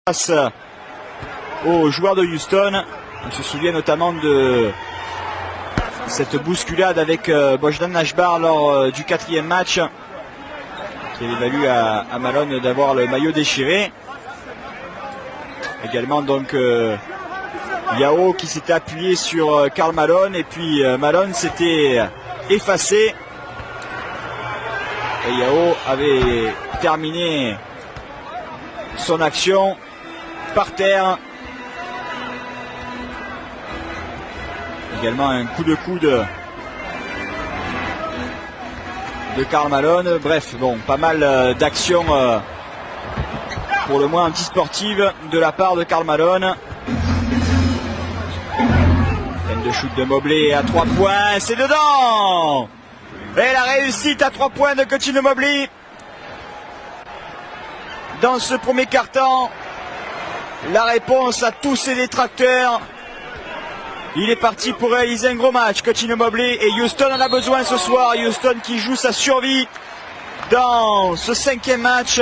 face aux joueurs de Houston. On se souvient notamment de cette bousculade avec Bogdan Nashbar lors du 4e match qui avait valu à Malone d'avoir le maillot déchiré. Également donc Yao qui s'était appuyé sur Karl Malone et puis Malone s'était effacé et Yao avait terminé son action par terre. Également un coup de coude de Karl Malone. Bref, bon, pas mal d'actions pour le moins antisportives de la part de Karl Malone. Peine de shoot de Mobley à 3 points, c'est dedans. Et la réussite à 3 points de Cuttino Mobley dans ce premier quart-temps. La réponse à tous ses détracteurs. Il est parti pour réaliser un gros match, Cuttino Mobley, et Houston en a besoin ce soir. Houston qui joue sa survie dans ce 5e match.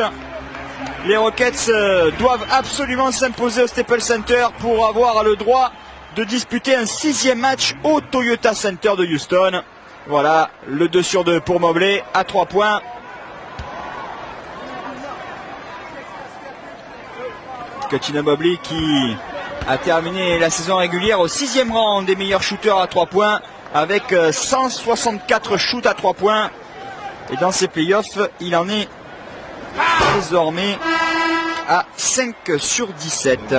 Les Rockets doivent absolument s'imposer au Staples Center pour avoir le droit de disputer un 6e match au Toyota Center de Houston. Voilà, le 2 sur 2 pour Mobley à 3 points. Cuttino Mobley qui a terminé la saison régulière au 6e rang des meilleurs shooters à 3 points avec 164 shoots à 3 points. Et dans ses playoffs, il en est désormais à 5 sur 17.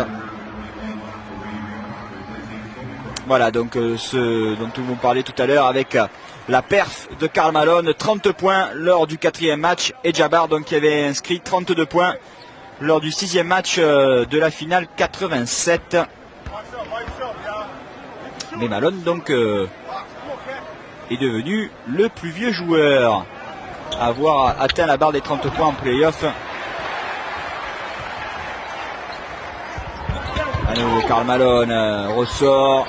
Voilà donc ce dont nous vous parliez tout à l'heure avec la perf de Karl Malone, 30 points lors du 4e match, et Jabbar donc qui avait inscrit 32 points lors du 6e match de la finale 87. Mais Malone donc est devenu le plus vieux joueur à avoir atteint la barre des 30 points en play-off. À nouveau Karl Malone ressort.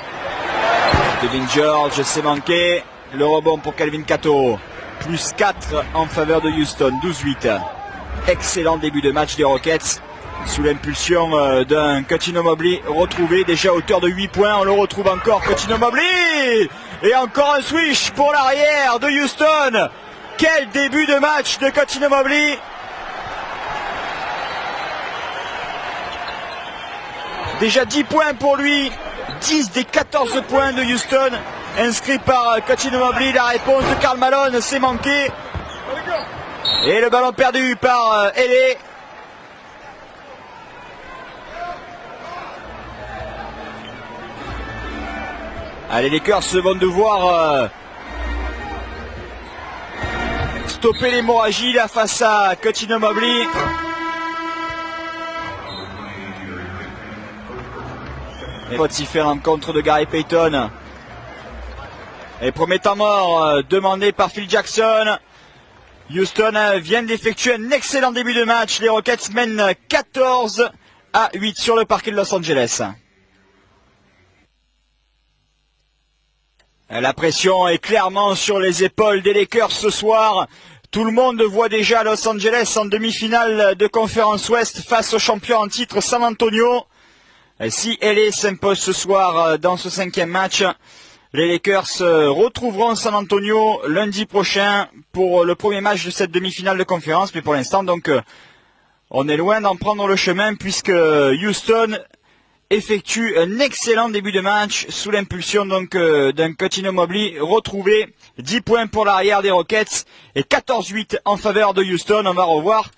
Devin George, c'est manqué. Le rebond pour Calvin Cato. Plus 4 en faveur de Houston, 12-8. Excellent début de match des Rockets sous l'impulsion d'un Cuttino Mobley retrouvé déjà à hauteur de 8 points. On le retrouve encore, Cuttino Mobley, et encore un switch pour l'arrière de Houston. Quel début de match de Cuttino Mobley. Déjà 10 points pour lui, 10 des 14 points de Houston inscrits par Cuttino Mobley. La réponse de Karl Malone, c'est manqué. Et le ballon perdu par LA. Allez, les Lakers vont devoir stopper l'hémorragie là face à Cuttino Mobley. Et faut s'y faire en contre de Gary Payton. Et premier temps mort demandé par Phil Jackson. Houston vient d'effectuer un excellent début de match. Les Rockets mènent 14-8 sur le parquet de Los Angeles. La pression est clairement sur les épaules des Lakers ce soir. Tout le monde voit déjà Los Angeles en demi-finale de conférence Ouest face au champion en titre San Antonio. Et si LA s'impose ce soir dans ce 5e match, les Lakers retrouveront San Antonio lundi prochain pour le premier match de cette demi-finale de conférence. Mais pour l'instant, donc, on est loin d'en prendre le chemin puisque Houston effectue un excellent début de match sous l'impulsion donc d'un Cuttino Mobley retrouvé. 10 points pour l'arrière des Rockets et 14-8 en faveur de Houston. On va revoir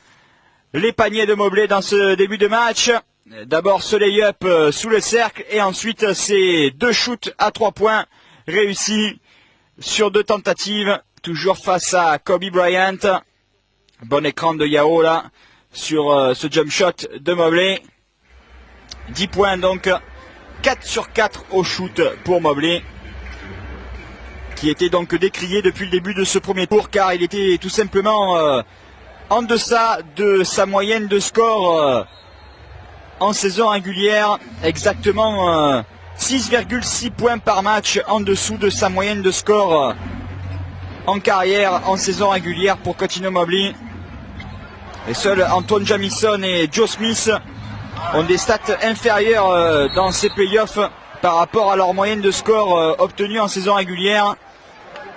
les paniers de Mobley dans ce début de match. D'abord ce lay-up sous le cercle et ensuite ces 2 shoots à 3 points réussis sur 2 tentatives, toujours face à Kobe Bryant. Bon écran de Yao là sur ce jump shot de Mobley. 10 points donc, 4 sur 4 au shoot pour Mobley, qui était donc décrié depuis le début de ce premier tour car il était tout simplement en deçà de sa moyenne de score en saison régulière, exactement 6,6 points par match en dessous de sa moyenne de score en carrière en saison régulière pour Cuttino Mobley. Et seuls Antoine Jamison et Joe Smith ont des stats inférieures dans ces playoffs par rapport à leur moyenne de score obtenue en saison régulière.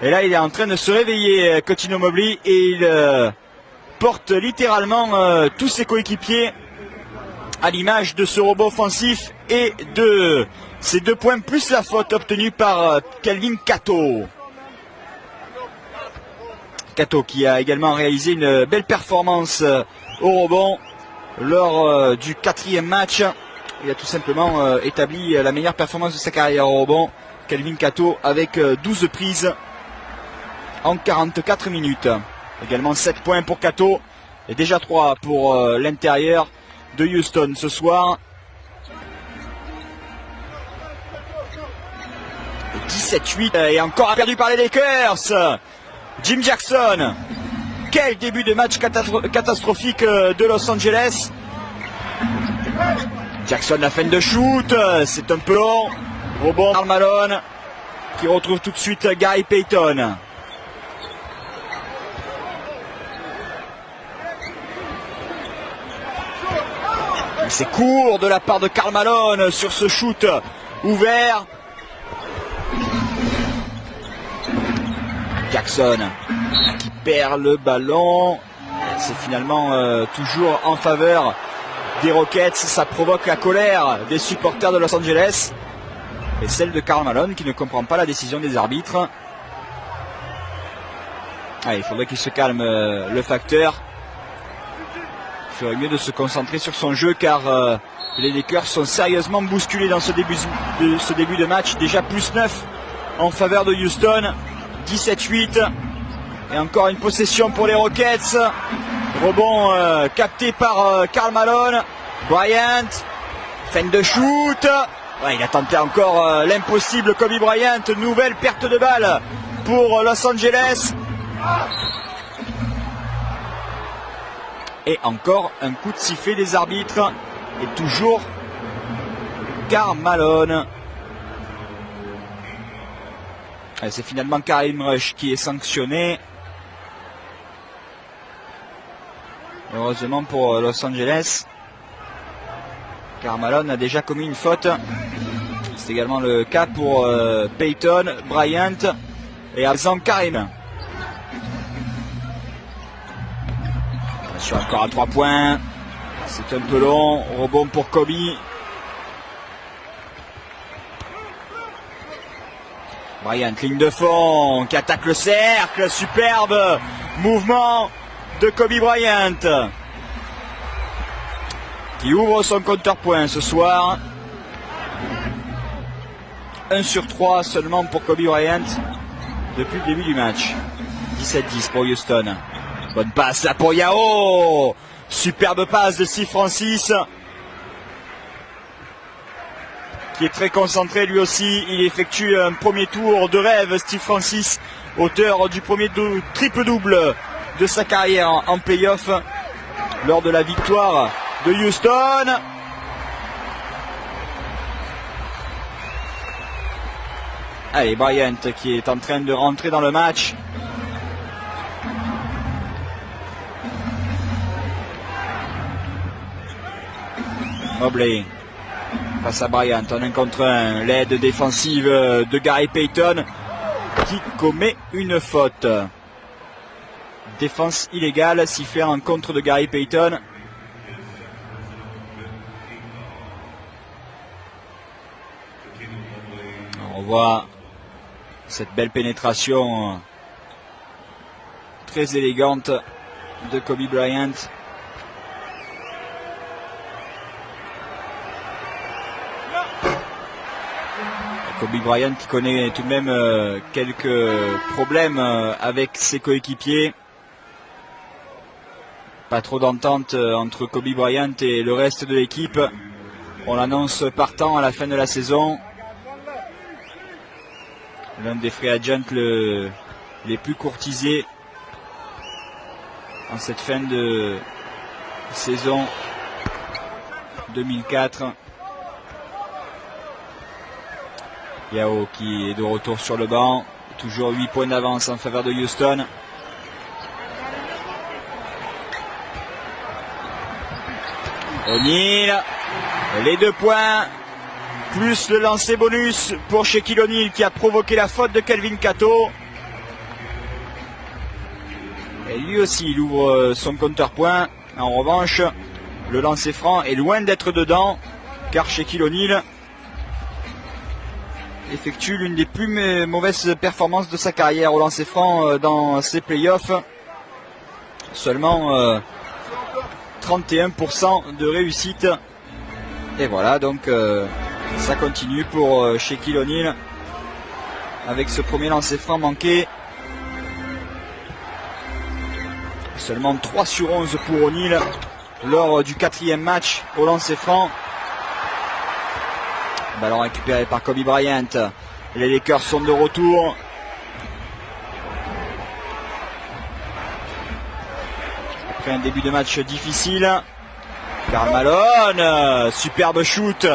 Et là, il est en train de se réveiller, Coutinho Mobley, et il porte littéralement tous ses coéquipiers à l'image de ce robot offensif et de ces 2 points plus la faute obtenue par Kelvin Cato. Cato qui a également réalisé une belle performance au rebond lors du 4e match. Il a tout simplement établi la meilleure performance de sa carrière au rebond. Kelvin Cato avec 12 prises en 44 minutes. Également 7 points pour Cato et déjà 3 pour l'intérieur de Houston ce soir. 17-8 et encore perdu par les Lakers. Jim Jackson. Quel début de match catastrophique de Los Angeles. Jackson la fin de shoot, c'est un peu long. Rebond Karl Malone qui retrouve tout de suite Gary Payton. C'est court de la part de Karl Malone sur ce shoot ouvert. Jackson qui perd le ballon. C'est finalement toujours en faveur des Rockets. Ça provoque la colère des supporters de Los Angeles et celle de Karl Malone qui ne comprend pas la décision des arbitres. Il faudrait qu'il se calme le facteur. Il ferait mieux de se concentrer sur son jeu car les Lakers sont sérieusement bousculés dans ce début de match. Déjà plus 9 en faveur de Houston. 17-8 et encore une possession pour les Rockets. Rebond capté par Karl Malone. Bryant, fin de shoot. Il a tenté encore l'impossible Kobe Bryant. Nouvelle perte de balle pour Los Angeles. Et encore un coup de sifflet des arbitres. Et toujours Karl Malone. C'est finalement Karim Rush qui est sanctionné. Heureusement pour Los Angeles. Karl Malone a déjà commis une faute. C'est également le cas pour Payton, Bryant et Azam Karim. Attention encore à 3 points. C'est un peu long. Rebond pour Kobe. Bryant, ligne de fond, qui attaque le cercle. Superbe mouvement de Kobe Bryant. Qui ouvre son compteur-point ce soir. 1 sur 3 seulement pour Kobe Bryant depuis le début du match. 17-10 pour Houston. Bonne passe là pour Yao. Superbe passe de Steve Francis. Qui est très concentré lui aussi. Il effectue un premier tour de rêve, Steve Francis, auteur du premier triple-double de sa carrière en play-off lors de la victoire de Houston. Allez, Bryant qui est en train de rentrer dans le match. Mobley face à Bryant en 1 contre 1. L'aide défensive de Gary Payton qui commet une faute. Défense illégale, sifflée en contre de Gary Payton. On voit cette belle pénétration très élégante de Kobe Bryant. Kobe Bryant qui connaît tout de même quelques problèmes avec ses coéquipiers. Pas trop d'entente entre Kobe Bryant et le reste de l'équipe. On l'annonce partant à la fin de la saison. L'un des free agents les plus courtisés en cette fin de saison 2004. Yao qui est de retour sur le banc. Toujours 8 points d'avance en faveur de Houston. O'Neal Les 2 points, plus le lancer bonus pour Shaquille O'Neal qui a provoqué la faute de Kelvin Cato. Et lui aussi, il ouvre son compteur point. En revanche, le lancer franc est loin d'être dedans, car Shaquille O'Neal effectue l'une des plus mauvaises performances de sa carrière au lancer franc dans ses playoffs. Seulement 31% de réussite. Et voilà, donc ça continue pour Shaquille O'Neal avec ce premier lancer franc manqué. Seulement 3 sur 11 pour O'Neal lors du 4e match au lancer franc. Ballon récupéré par Kobe Bryant. Les Lakers sont de retour. Après un début de match difficile. Karl Malone, superbe shoot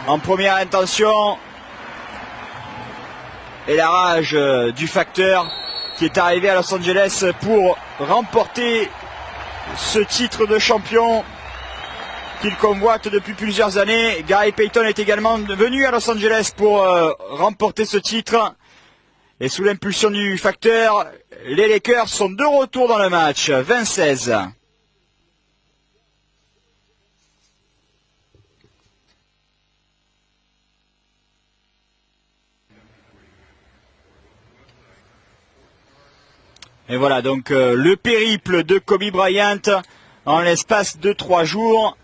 en première intention. Et la rage du facteur qui est arrivé à Los Angeles pour remporter ce titre de champion qu'il convoite depuis plusieurs années. Gary Payton est également venu à Los Angeles pour remporter ce titre. Et sous l'impulsion du facteur, les Lakers sont de retour dans le match. 20-16. Et voilà donc le périple de Kobe Bryant en l'espace de 3 jours.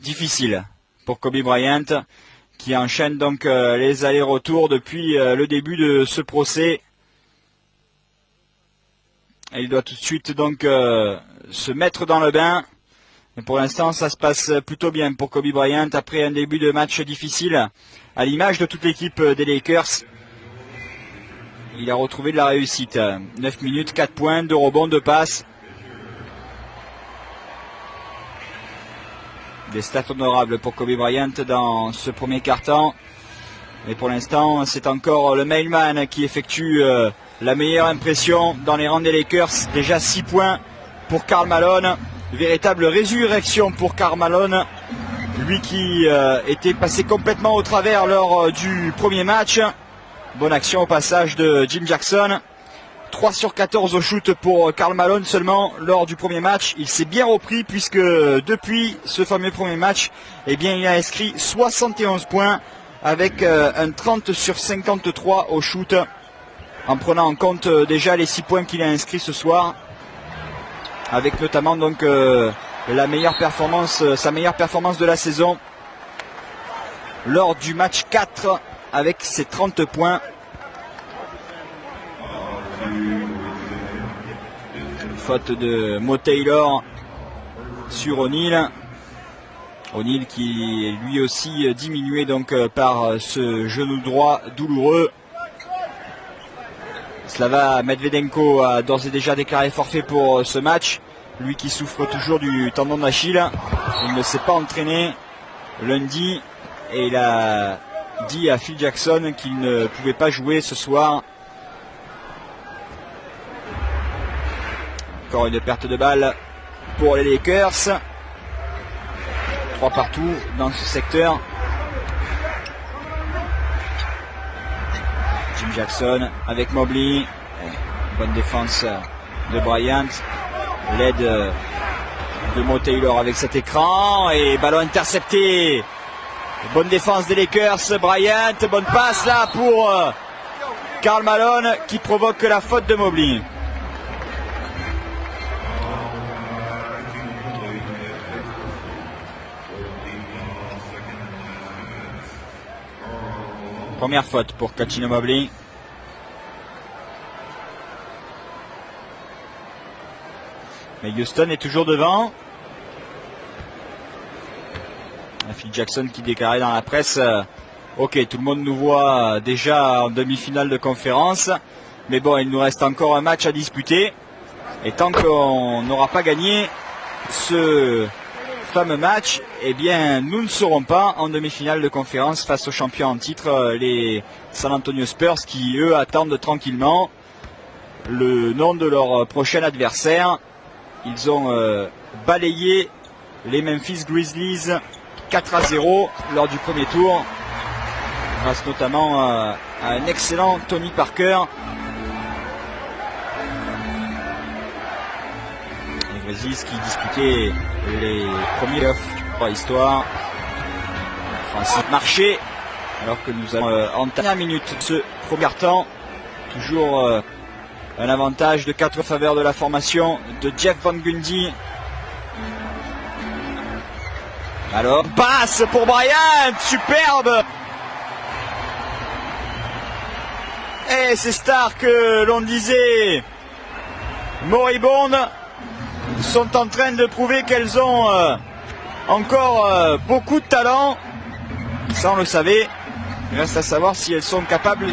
Difficile pour Kobe Bryant qui enchaîne donc les allers-retours depuis le début de ce procès. Et il doit tout de suite donc se mettre dans le bain. Et pour l'instant, ça se passe plutôt bien pour Kobe Bryant après un début de match difficile, à l'image de toute l'équipe des Lakers. Il a retrouvé de la réussite. 9 minutes, 4 points, 2 rebonds, 2 passes. Des stats honorables pour Kobe Bryant dans ce premier quart-temps. Mais pour l'instant, c'est encore le mailman qui effectue la meilleure impression dans les rangs des Lakers. Déjà 6 points pour Karl Malone. Véritable résurrection pour Karl Malone. Lui qui était passé complètement au travers lors du premier match. Bonne action au passage de Jim Jackson. 3 sur 14 au shoot pour Karl Malone seulement lors du premier match. Il s'est bien repris puisque depuis ce fameux premier match, eh bien, il a inscrit 71 points avec un 30 sur 53 au shoot, en prenant en compte déjà les 6 points qu'il a inscrits ce soir, avec notamment donc sa meilleure performance de la saison lors du match 4 avec ses 30 points. Faute de Mo Taylor sur O'Neal. O'Neal qui est lui aussi diminué donc par ce genou droit douloureux. Slava Medvedenko a d'ores et déjà déclaré forfait pour ce match. Lui qui souffre toujours du tendon d'Achille. Il ne s'est pas entraîné lundi et il a dit à Phil Jackson qu'il ne pouvait pas jouer ce soir. Encore une perte de balle pour les Lakers. 3 partout dans ce secteur. Jim Jackson avec Mobley. Bonne défense de Bryant. L'aide de Mo Taylor avec cet écran. Et ballon intercepté. Bonne défense des Lakers. Bryant. Bonne passe là pour Karl Malone qui provoque la faute de Mobley. Première faute pour Cuttino Mobley. Mais Houston est toujours devant. Phil Jackson qui déclarait dans la presse ok, tout le monde nous voit déjà en demi-finale de conférence, mais bon, il nous reste encore un match à disputer. Et tant qu'on n'aura pas gagné ce fameux match, eh bien, nous ne serons pas en demi-finale de conférence face aux champions en titre, les San Antonio Spurs, qui eux attendent tranquillement le nom de leur prochain adversaire. Ils ont balayé les Memphis Grizzlies 4-0 lors du premier tour, grâce notamment à un excellent Tony Parker. Les Grizzlies qui disputaient les premiers playoffs pour l'histoire. Francis Marché, alors que nous allons en dernière minute de ce premier temps. Toujours un avantage de 4 faveurs de la formation de Jeff Van Gundy. Alors, passe pour Bryant, superbe. Et ces stars que l'on disait moribondes sont en train de prouver qu'elles ont encore beaucoup de talent. Ça on le savait. Il reste à savoir si elles sont capables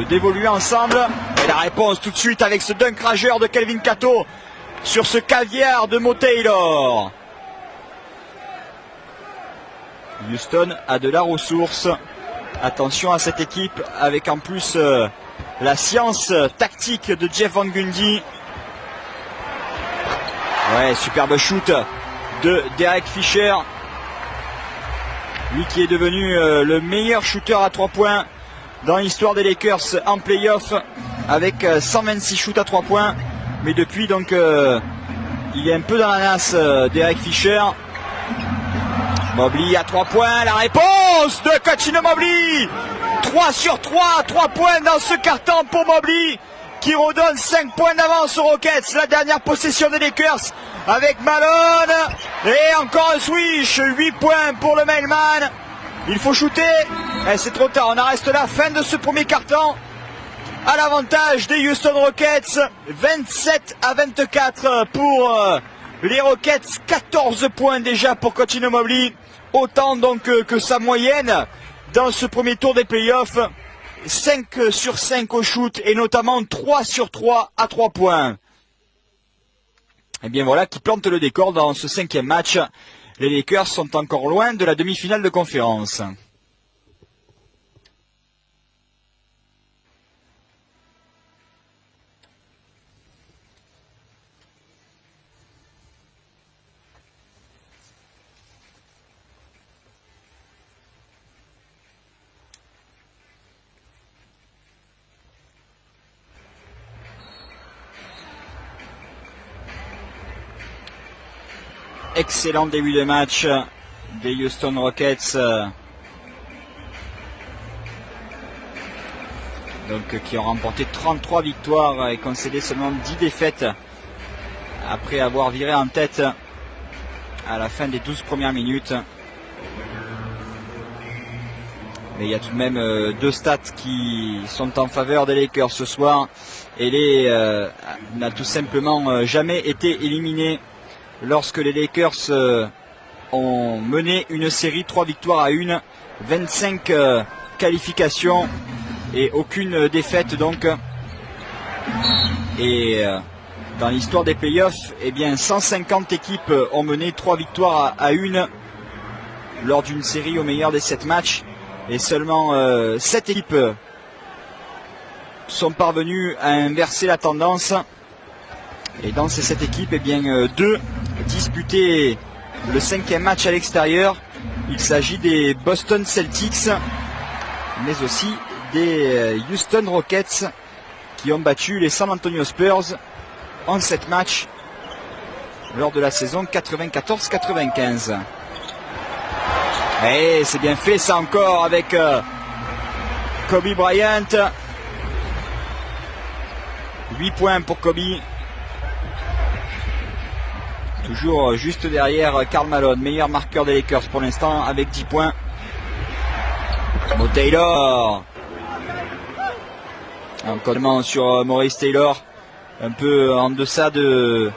d'évoluer ensemble. Et la réponse tout de suite avec ce dunk rageur de Kelvin Cato sur ce caviar de Mo Taylor. Houston a de la ressource. Attention à cette équipe avec en plus la science tactique de Jeff Van Gundy. Ouais, superbe shoot de Derek Fisher. Lui qui est devenu le meilleur shooter à 3 points dans l'histoire des Lakers en playoff avec 126 shoots à 3 points. Mais depuis donc il est un peu dans la nasse Derek Fisher. Mobley à 3 points, la réponse de Cuttino Mobley. 3 sur 3, 3 points dans ce carton pour Mobley qui redonne 5 points d'avance aux Rockets. La dernière possession des Lakers avec Malone. Et encore un switch, 8 points pour le mailman. Il faut shooter. Et c'est trop tard, on en reste là. Fin de ce premier carton à l'avantage des Houston Rockets. 27-24 pour les Rockets. 14 points déjà pour Cuttino Mobley. Autant donc que sa moyenne dans ce premier tour des playoffs. 5 sur 5 au shoot et notamment 3 sur 3 à 3 points. Et bien voilà qui plante le décor dans ce 5e match. Les Lakers sont encore loin de la demi-finale de conférence. Excellent début de match des Houston Rockets, donc qui ont remporté 33 victoires et concédé seulement 10 défaites après avoir viré en tête à la fin des 12 premières minutes. Mais il y a tout de même 2 stats qui sont en faveur des Lakers ce soir. Et les n'a tout simplement jamais été éliminé lorsque les Lakers ont mené une série 3 victoires à 1, 25 qualifications et aucune défaite donc. Et dans l'histoire des playoffs, eh bien 150 équipes ont mené 3 victoires à 1 lors d'une série au meilleur des 7 matchs. Et seulement 7 équipes sont parvenues à inverser la tendance. Et dans ces 7 équipes, eh bien 2 disputaient le 5e match à l'extérieur. Il s'agit des Boston Celtics, mais aussi des Houston Rockets qui ont battu les San Antonio Spurs en 7 matchs lors de la saison 94-95. Et c'est bien fait ça encore avec Kobe Bryant. 8 points pour Kobe. Toujours juste derrière Karl Malone, meilleur marqueur des Lakers pour l'instant avec 10 points. Mo Taylor. Encore sur Maurice Taylor, un peu en deçà de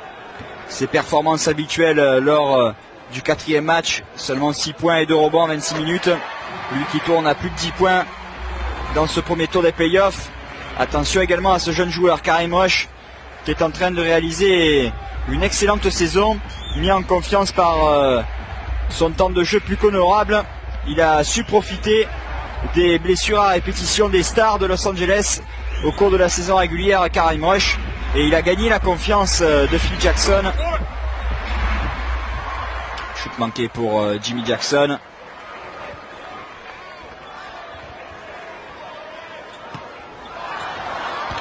ses performances habituelles lors du 4e match. Seulement 6 points et 2 rebonds en 26 minutes. Lui qui tourne à plus de 10 points dans ce premier tour des playoffs. Attention également à ce jeune joueur Karim Rush qui est en train de réaliser une excellente saison, mis en confiance par son temps de jeu plus qu'honorable. Il a su profiter des blessures à répétition des stars de Los Angeles au cours de la saison régulière, Karim Rush, et il a gagné la confiance de Phil Jackson. Shoot manqué pour Jimmy Jackson.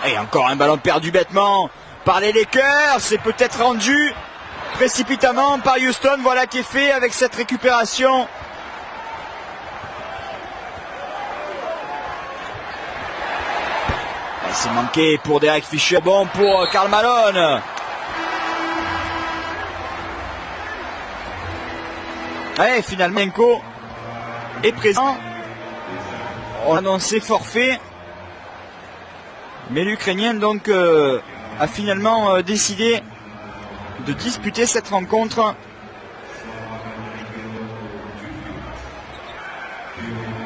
Et encore un ballon perdu bêtement par les Lakers. C'est peut-être rendu précipitamment par Houston. Voilà qui est fait avec cette récupération. C'est manqué pour Derek Fisher. Bon pour Karl Malone. Et finalement, Enko est présent. On a annoncé forfait. Mais l'Ukrainien donc a finalement décidé de disputer cette rencontre.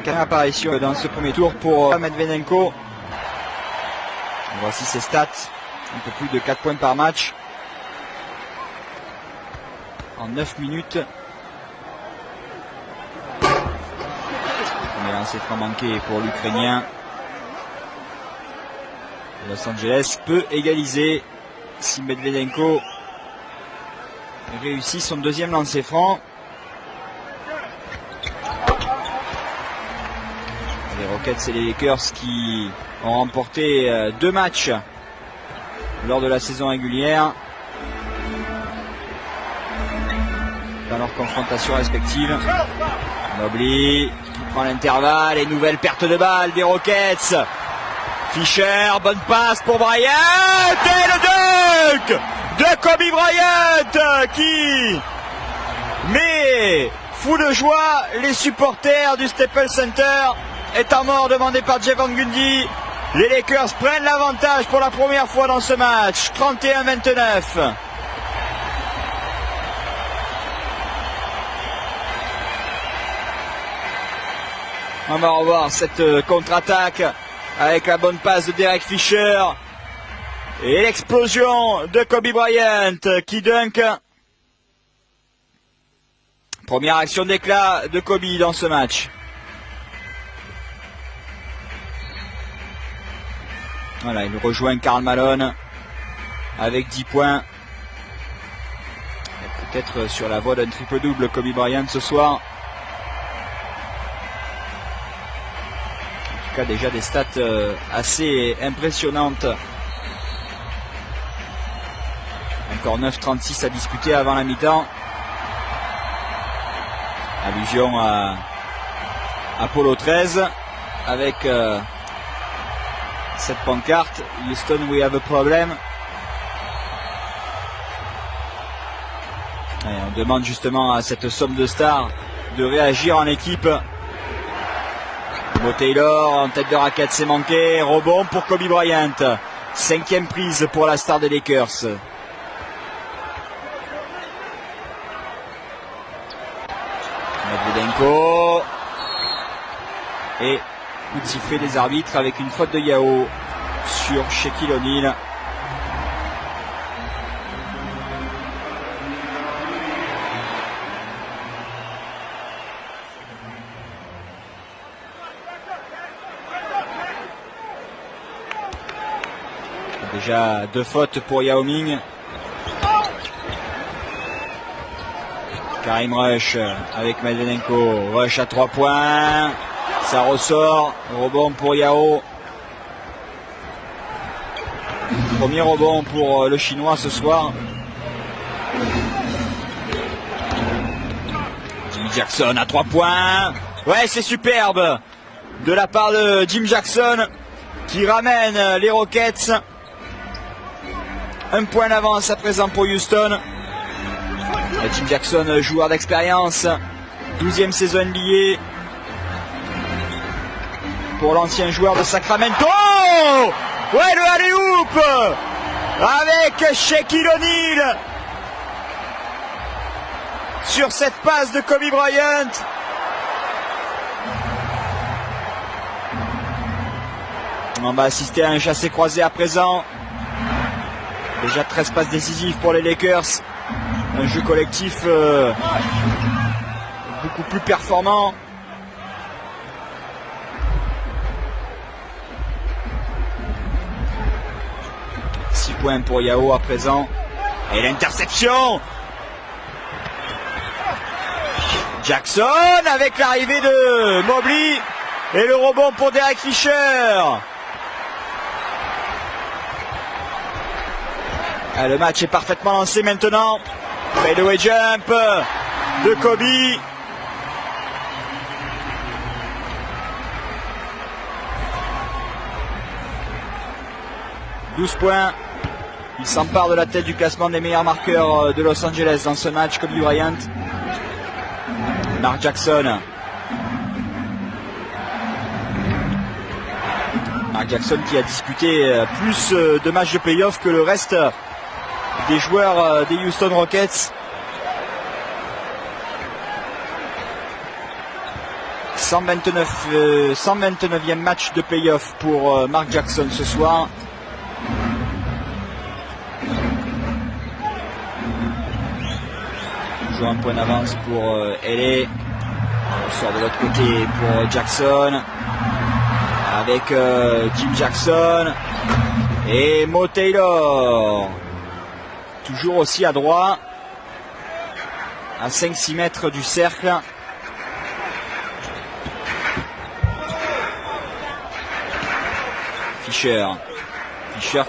Quelle apparition dans ce premier tour pour Medvedenko. Voici ses stats. Un peu plus de 4 points par match. En 9 minutes. Premier lancer franc manqué pour l'Ukrainien. Los Angeles peut égaliser si Medvedenko réussit son deuxième lancer franc. Les Rockets et les Lakers qui ont remporté 2 matchs lors de la saison régulière dans leurs confrontations respectives. Mobley qui prend l'intervalle et nouvelle perte de balle des Rockets. Fisher, bonne passe pour Bryant et le dunk de Kobe Bryant qui met fou de joie les supporters du Staples Center. Étant mort demandé par Jeff Van Gundy. Les Lakers prennent l'avantage pour la première fois dans ce match. 31-29. On va revoir cette contre-attaque avec la bonne passe de Derek Fisher et l'explosion de Kobe Bryant qui dunk. Première action d'éclat de Kobe dans ce match. Voilà, il rejoint Karl Malone avec 10 points. Peut-être sur la voie d'un triple-double Kobe Bryant ce soir. Déjà des stats assez impressionnantes. Encore 9:36 à disputer avant la mi-temps. Allusion à Apollo 13 avec cette pancarte Houston, we have a problem. Et on demande justement à cette somme de stars de réagir en équipe. Mo Taylor en tête de raquette, c'est manqué. Rebond pour Kobe Bryant. 5e prise pour la star des Lakers. Medvedenko. Et coup de sifflet des arbitres avec une faute de Yao sur Shaquille O'Neal. Déjà 2 fautes pour Yao Ming. Karim Rush avec Medvedenko. Rush à 3 points. Ça ressort. Rebond pour Yao. Premier rebond pour le Chinois ce soir. Jimmy Jackson à 3 points. Ouais, c'est superbe de la part de Jim Jackson qui ramène les Rockets. 1 point d'avance à présent pour Houston. Et Jim Jackson, joueur d'expérience, 12e saison NBA pour l'ancien joueur de Sacramento. Ouais, le alley-oop avec Shaquille O'Neal sur cette passe de Kobe Bryant. On va assister à un chassé-croisé à présent. Déjà 13 passes décisives pour les Lakers. Un jeu collectif beaucoup plus performant. Points pour Yao à présent. Et l'interception. Jackson avec l'arrivée de Mobley. Et le rebond pour Derek Fisher. Ah, le match est parfaitement lancé maintenant. Fadeaway jump de Kobe. « 12 points. Il s'empare de la tête du classement des meilleurs marqueurs de Los Angeles dans ce match. Kobe Bryant. Mark Jackson. Mark Jackson qui a disputé plus de matchs de playoff que le reste des joueurs des Houston Rockets. 129e match de playoff pour Mark Jackson ce soir. Toujours un point d'avance pour LA. On sort de l'autre côté pour Jackson. Avec Jim Jackson. Et Mo Taylor. Toujours aussi à droit. À 5-6 mètres du cercle. Fisher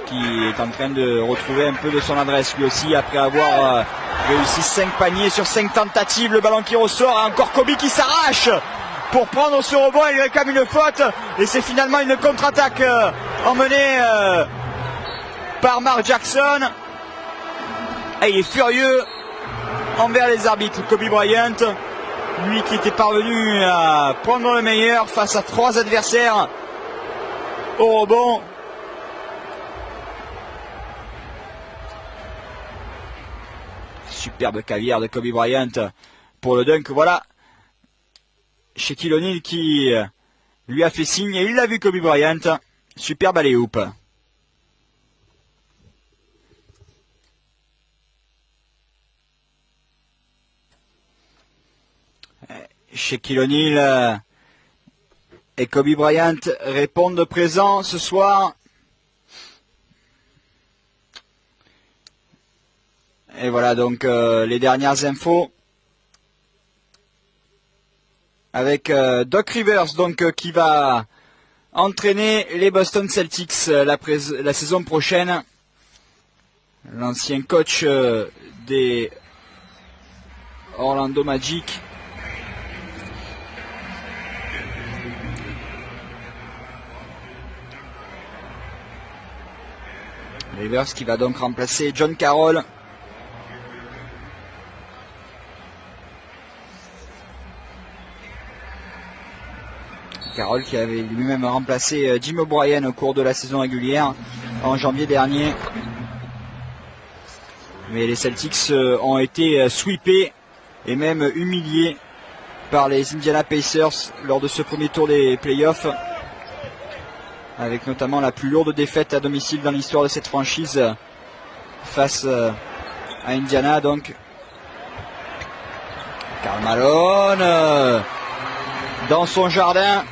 qui est en train de retrouver un peu de son adresse lui aussi après avoir réussi 5 paniers sur 5 tentatives. Le ballon qui ressort, encore Kobe qui s'arrache pour prendre ce rebond. Il réclame une faute et c'est finalement une contre-attaque emmenée par Mark Jackson. Et il est furieux envers les arbitres. Kobe Bryant, lui qui était parvenu à prendre le meilleur face à 3 adversaires au rebond. Superbe caviar de Kobe Bryant pour le dunk. Voilà Shaquille O'Neal qui lui a fait signe et il l'a vu, Kobe Bryant. Superbe alley-oop. Shaquille O'Neal et Kobe Bryant répondent présents ce soir. Et voilà donc les dernières infos avec Doc Rivers donc qui va entraîner les Boston Celtics la saison prochaine. L'ancien coach des Orlando Magic. Rivers qui va donc remplacer John Carroll. Carroll qui avait lui-même remplacé Jim O'Brien au cours de la saison régulière en janvier dernier. Mais les Celtics ont été sweepés et même humiliés par les Indiana Pacers lors de ce premier tour des playoffs, avec notamment la plus lourde défaite à domicile dans l'histoire de cette franchise face à Indiana. Donc Karl Malone dans son jardin.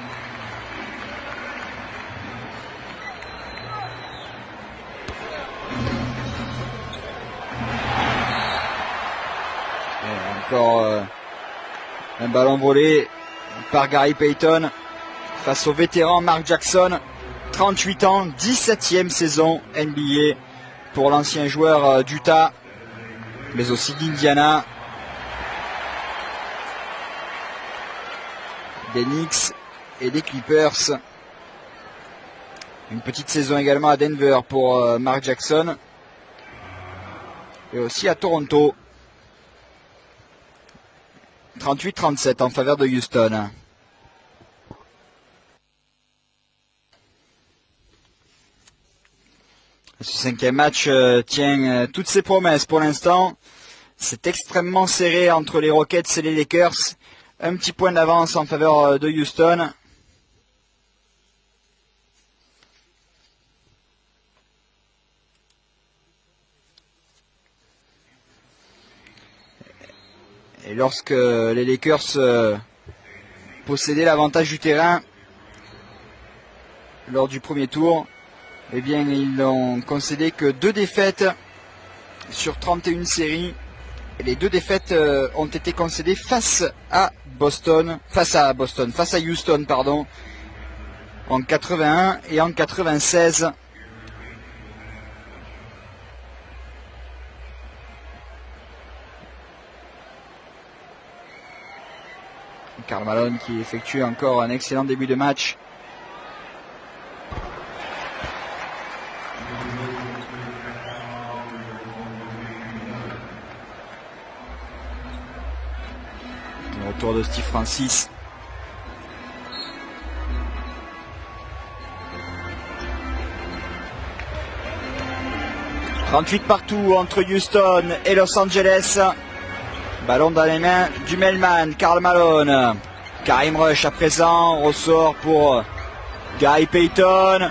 Encore un ballon volé par Gary Payton face au vétéran Mark Jackson. 38 ans, 17e saison NBA pour l'ancien joueur d'Utah, mais aussi d'Indiana, des Knicks et des Clippers. Une petite saison également à Denver pour Mark Jackson et aussi à Toronto. 38-37 en faveur de Houston. Ce 5e match tient toutes ses promesses pour l'instant. C'est extrêmement serré entre les Rockets et les Lakers. Un petit point d'avance en faveur de Houston. Et lorsque les Lakers possédaient l'avantage du terrain lors du premier tour, eh bien ils n'ont concédé que 2 défaites sur 31 séries. Et les 2 défaites ont été concédées face à Houston, pardon, en 81 et en 96. Karl Malone qui effectue encore un excellent début de match. Le retour de Steve Francis. « 38 partout entre Houston et Los Angeles. » Ballon dans les mains du Mailman, Karl Malone. Karim Rush à présent, ressort pour Gary Payton.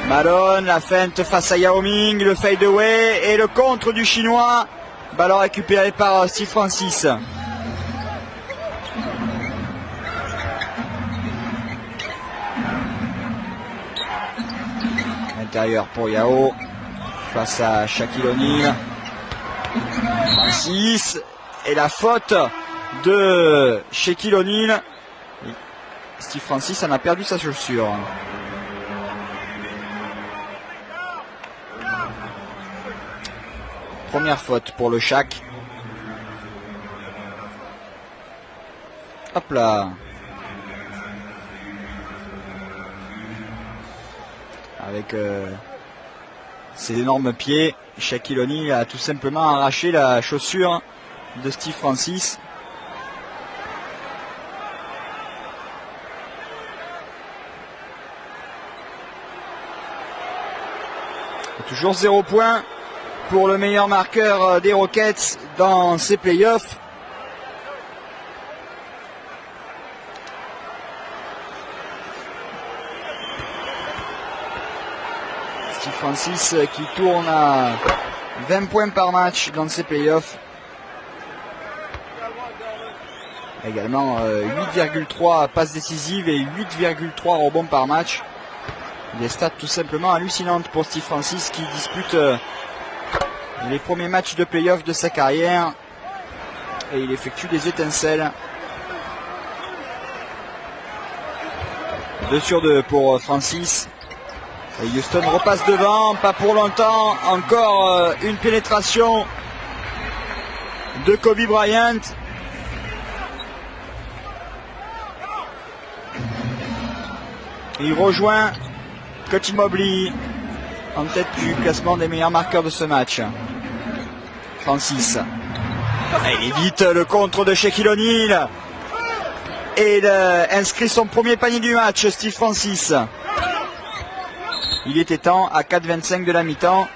Malone, la feinte face à Yao Ming, le fade away et le contre du Chinois. Ballon récupéré par Steve Francis. Intérieur pour Yao, face à Shaquille O'Neal. Francis. Et la faute de Shaquille O'Neal. Steve Francis en a perdu sa chaussure. Première faute pour le Shaq. Hop là. Avec ses énormes pieds, Shaquille O'Neal a tout simplement arraché la chaussure de Steve Francis. Et toujours 0 points pour le meilleur marqueur des Rockets dans ces playoffs. Steve Francis qui tourne à 20 points par match dans ces playoffs. Également 8,3 passes décisives et 8,3 rebonds par match. Des stats tout simplement hallucinantes pour Steve Francis qui dispute les premiers matchs de play-off de sa carrière. Et il effectue des étincelles. 2 sur 2 pour Francis. Et Houston repasse devant, pas pour longtemps. Encore une pénétration de Kobe Bryant. Il rejoint Scottie Mobley en tête du classement des meilleurs marqueurs de ce match. Francis. Il évite le contre de Shaquille O'Neal. Et il inscrit son premier panier du match, Steve Francis. Il était temps à 4,25 de la mi-temps.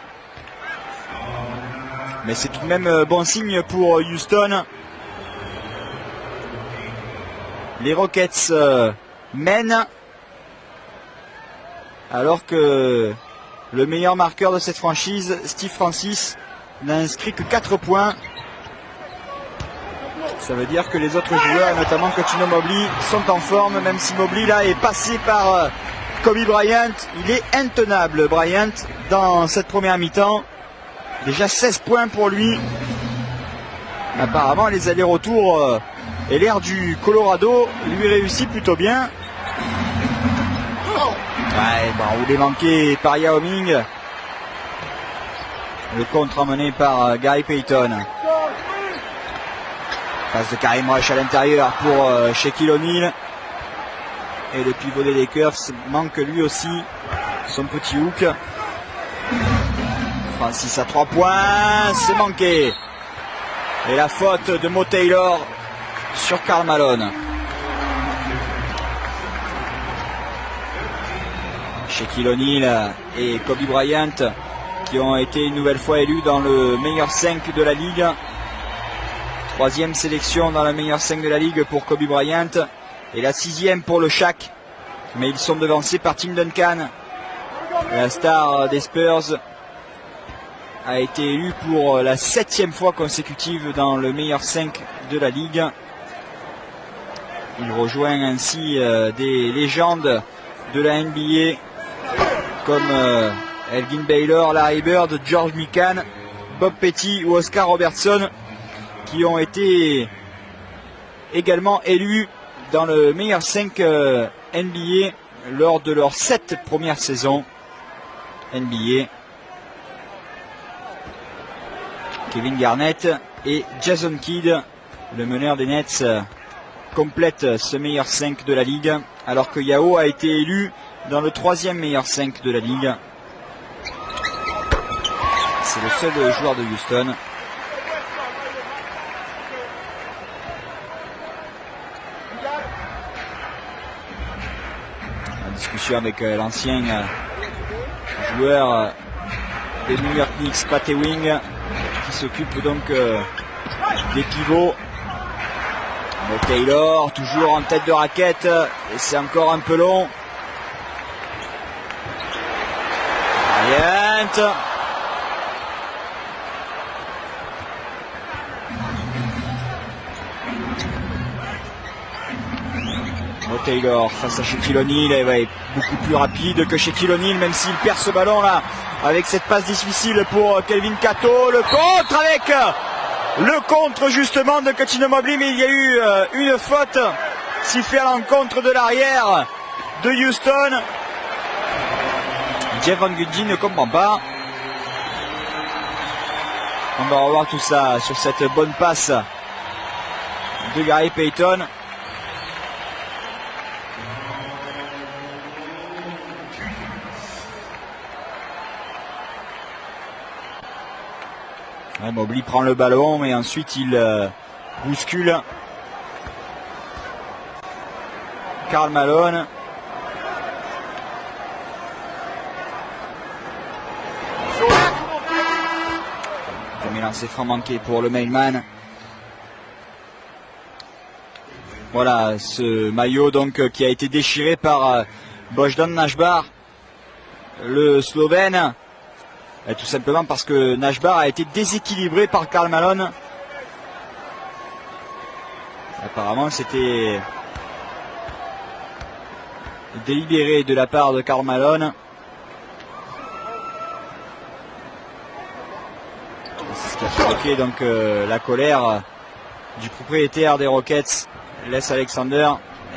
Mais c'est tout de même bon signe pour Houston. Les Rockets mènent. Alors que le meilleur marqueur de cette franchise, Steve Francis, n'a inscrit que 4 points. Ça veut dire que les autres joueurs, notamment Coutinho, Mobley, sont en forme, même si Mobley là est passé par Kobe Bryant. Il est intenable, Bryant, dans cette première mi-temps. Déjà 16 points pour lui. Apparemment, les allers-retours et l'air du Colorado lui réussit plutôt bien. Ouais, bon, roulé manqué par Yao Ming. Le contre emmené par Gary Payton. Passe de Karim Rush à l'intérieur pour Shaquille O'Neal. Et le pivot des Lakers manque lui aussi son petit hook. Francis à 3 points, c'est manqué. Et la faute de Mo Taylor sur Karl Malone. Shaquille O'Neal et Kobe Bryant qui ont été une nouvelle fois élus dans le meilleur 5 de la ligue. 3e sélection dans le meilleur 5 de la ligue pour Kobe Bryant et la 6e pour le Shaq. Mais ils sont devancés par Tim Duncan, la star des Spurs. a été élu pour la 7e fois consécutive dans le meilleur 5 de la Ligue. Il rejoint ainsi des légendes de la NBA comme Elgin Baylor, Larry Bird, George Mikan, Bob Petty ou Oscar Robertson, qui ont été également élus dans le meilleur 5 NBA lors de leurs 7 premières saisons NBA. Kevin Garnett et Jason Kidd, le meneur des Nets, complètent ce meilleur 5 de la Ligue, alors que Yao a été élu dans le 3e meilleur 5 de la Ligue. C'est le seul joueur de Houston. En discussion avec l'ancien joueur des New York Knicks, Pat Ewing, qui s'occupe donc des pivots. Mo Taylor, toujours en tête de raquette, et c'est encore un peu long. Bryant. Mo Taylor face à Shaquille O'Neal, ouais, beaucoup plus rapide que Shaquille O'Neal, même s'il perd ce ballon là, avec cette passe difficile pour Kelvin Cato. Le contre justement de Cuttino Mobley, mais il y a eu une faute sifflée à l'encontre de l'arrière de Houston. Jeff Van Gundy ne comprend pas. On va revoir tout ça sur cette bonne passe de Gary Payton. Ouais, Mobley prend le ballon et ensuite il bouscule Karl Malone. Premier lancer franc manqué pour le Mailman. Voilà ce maillot donc qui a été déchiré par Bogdan Nashbar, le Slovène. Et tout simplement parce que Nashbar a été déséquilibré par Karl Malone. Apparemment c'était délibéré de la part de Karl Malone. C'est ce qui a provoqué donc la colère du propriétaire des Rockets, Les Alexander.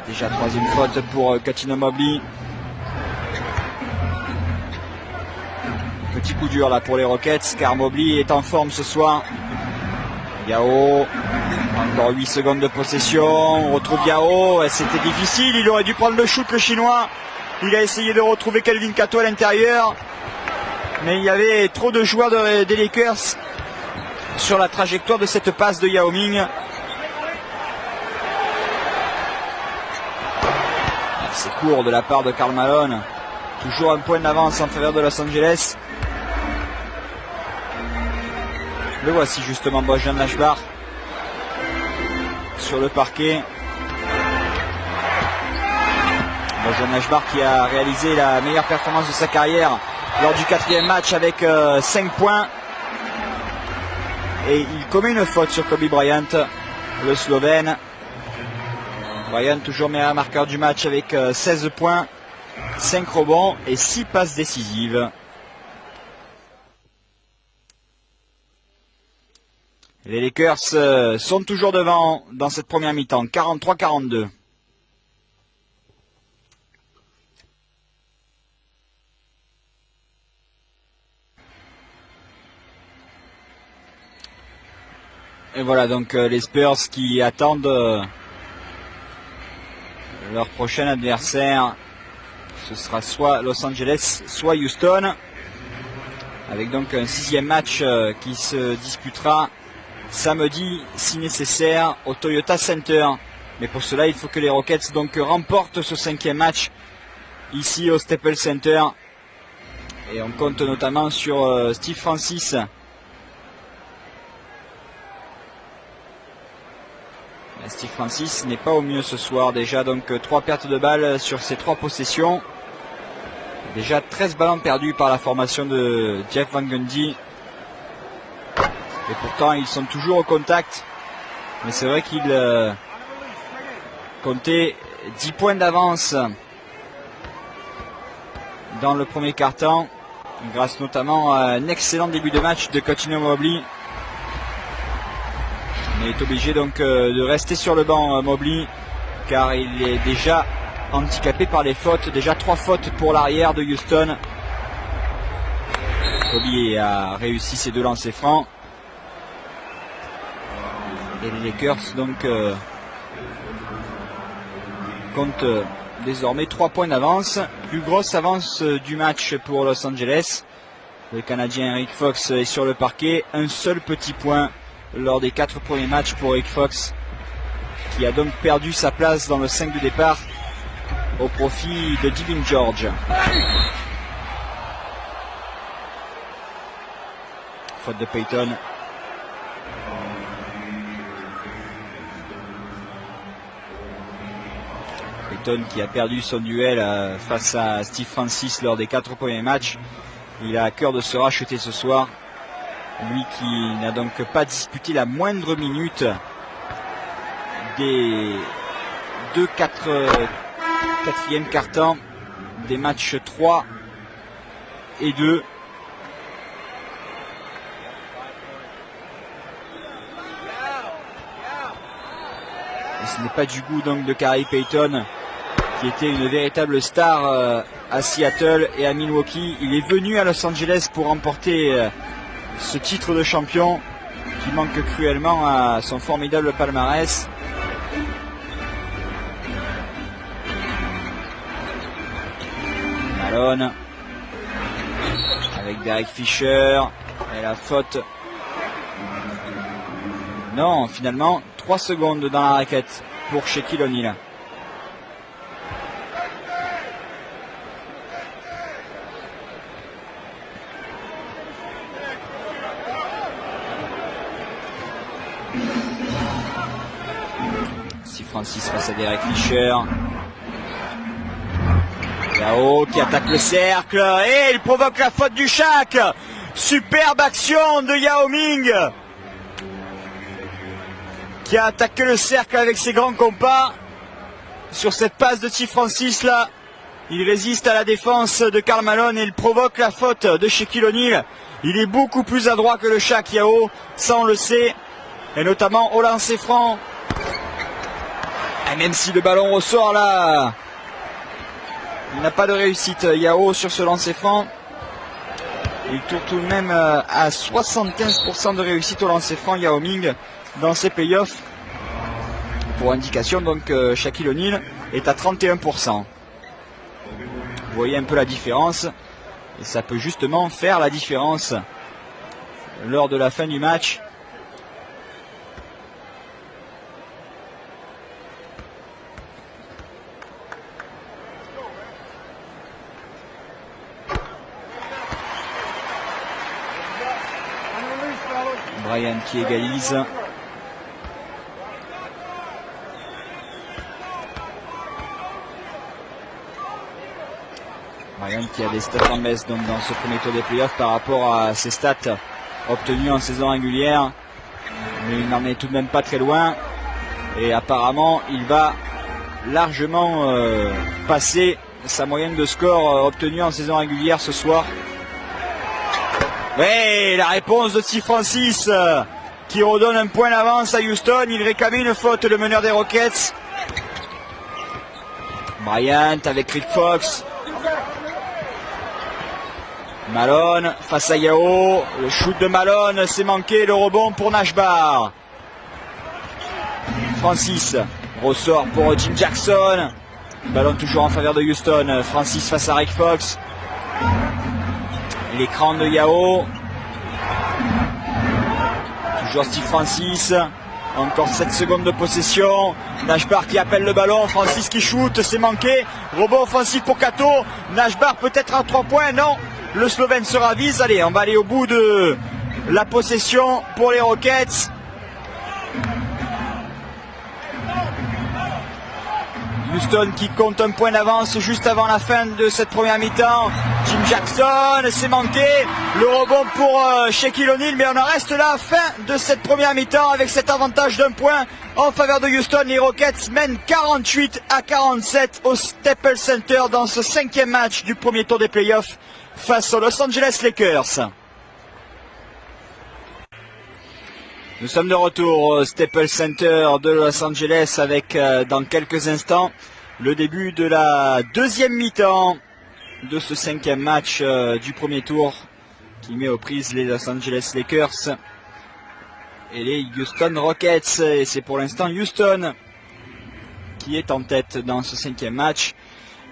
Déjà 3e faute pour Cuttino Mobley. Petit coup dur là pour les Rockets, car Mobley est en forme ce soir. Yao, encore 8 secondes de possession, on retrouve Yao, c'était difficile, il aurait dû prendre le shoot le chinois. Il a essayé de retrouver Kelvin Cato à l'intérieur, mais il y avait trop de joueurs des Lakers sur la trajectoire de cette passe de Yao Ming. C'est court de la part de Karl Malone, toujours un point d'avance en faveur de Los Angeles. Le voici justement Bogdan Nashbar sur le parquet. Bogdan Nashbar qui a réalisé la meilleure performance de sa carrière lors du 4e match avec 5 points. Et il commet une faute sur Kobe Bryant, le Slovène. Bryant toujours meilleur marqueur du match avec 16 points, 5 rebonds et 6 passes décisives. Les Lakers sont toujours devant dans cette première mi-temps, 43-42. Et voilà donc les Spurs qui attendent leur prochain adversaire. Ce sera soit Los Angeles, soit Houston. Avec donc un 6e match qui se disputera samedi, si nécessaire, au Toyota Center. Mais pour cela, il faut que les Rockets donc remportent ce 5e match ici au Staples Center. Et on compte notamment sur Steve Francis. Steve Francis n'est pas au mieux ce soir. Déjà donc 3 pertes de balles sur ces 3 possessions. Déjà 13 ballons perdus par la formation de Jeff Van Gundy. Et pourtant ils sont toujours au contact. Mais c'est vrai qu'ils comptaient 10 points d'avance dans le premier quart-temps, grâce notamment à un excellent début de match de Cutino Mobley. Il est obligé donc de rester sur le banc, Mobley, car il est déjà handicapé par les fautes. Déjà 3 fautes pour l'arrière de Houston. Mobley a réussi ses 2 lancers francs. Et les Lakers donc comptent désormais 3 points d'avance. Plus grosse avance du match pour Los Angeles. Le Canadien Rick Fox est sur le parquet. Un seul petit point lors des 4 premiers matchs pour Rick Fox, qui a donc perdu sa place dans le 5 de départ au profit de Devin George. Faute de Payton. Payton qui a perdu son duel face à Steve Francis lors des 4 premiers matchs. Il a à cœur de se racheter ce soir. Lui qui n'a donc pas disputé la moindre minute des 2 quatrièmes quart-temps des matchs 3 et 2. Et ce n'est pas du goût donc de Gary Payton, qui était une véritable star à Seattle et à Milwaukee. Il est venu à Los Angeles pour remporter ce titre de champion qui manque cruellement à son formidable palmarès. Malone avec Derek Fisher et la faute. Non, finalement 3 secondes dans la raquette pour Shaquille O'Neal. Francis face à Derek Fisher. Yao qui attaque le cercle et il provoque la faute du Shaq. Superbe action de Yao Ming, qui a attaqué le cercle avec ses grands compas. Sur cette passe de Steve Francis là, il résiste à la défense de Karl Malone et il provoque la faute de Shaquille O'Neal. Il est beaucoup plus adroit que le Shaq, Yao, ça on le sait, et notamment au lancer franc. Et même si le ballon ressort là, il n'a pas de réussite, Yao, sur ce lancer franc. Il tourne tout de même à 75% de réussite au lancer franc, Yao Ming, dans ses playoffs. Pour indication, donc, Shaquille O'Neal est à 31%. Vous voyez un peu la différence. Et ça peut justement faire la différence lors de la fin du match. Bryant qui égalise. Bryant qui a des stats en baisse donc dans ce premier tour des playoffs par rapport à ses stats obtenues en saison régulière. Mais il n'en est tout de même pas très loin. Et apparemment il va largement passer sa moyenne de score obtenue en saison régulière ce soir. Oui, la réponse de Steve Francis qui redonne un point d'avance à Houston. Il réclamait une faute, le meneur des Rockets. Bryant avec Rick Fox. Malone face à Yao. Le shoot de Malone, c'est manqué. Le rebond pour Nashbar. Francis ressort pour Jim Jackson. Ballon toujours en faveur de Houston. Francis face à Rick Fox. L'écran de Yao. Toujours Steve Francis. Encore 7 secondes de possession. Nashbar qui appelle le ballon. Francis qui shoot. C'est manqué. Rebond offensif pour Cato. Nashbar peut-être à 3 points. Non. Le Slovène se ravise. Allez, on va aller au bout de la possession pour les Rockets. Houston qui compte un point d'avance juste avant la fin de cette première mi-temps. Jim Jackson, c'est manqué. Le rebond pour Shaquille O'Neal, mais on en reste là. Fin de cette première mi-temps avec cet avantage d'un point en faveur de Houston. Les Rockets mènent 48-47 au Staples Center dans ce 5e match du premier tour des playoffs face aux Los Angeles Lakers. Nous sommes de retour au Staples Center de Los Angeles avec dans quelques instants le début de la deuxième mi-temps de ce 5e match du premier tour qui met aux prises les Los Angeles Lakers et les Houston Rockets. Et c'est pour l'instant Houston qui est en tête dans ce 5e match.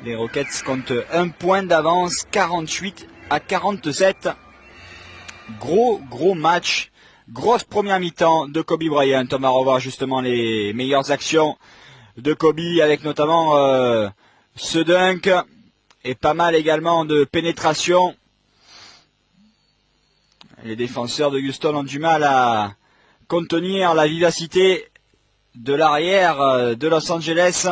Les Rockets comptent un point d'avance, 48-47. Gros match, grosse première mi-temps de Kobe Bryant. On va revoir justement les meilleures actions de Kobe avec notamment ce dunk. Et pas mal également de pénétration. Les défenseurs de Houston ont du mal à contenir la vivacité de l'arrière de Los Angeles.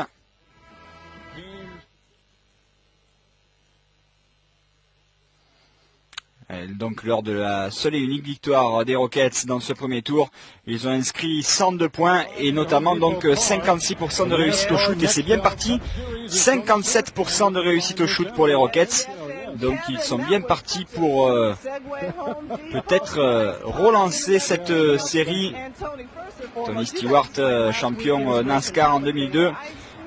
Et donc lors de la seule et unique victoire des Rockets dans ce premier tour, ils ont inscrit 102 points et notamment donc 56% de réussite au shoot et c'est bien parti. 57% de réussite au shoot pour les Rockets. Donc ils sont bien partis pour peut-être relancer cette série. Tony Stewart, champion NASCAR en 2002,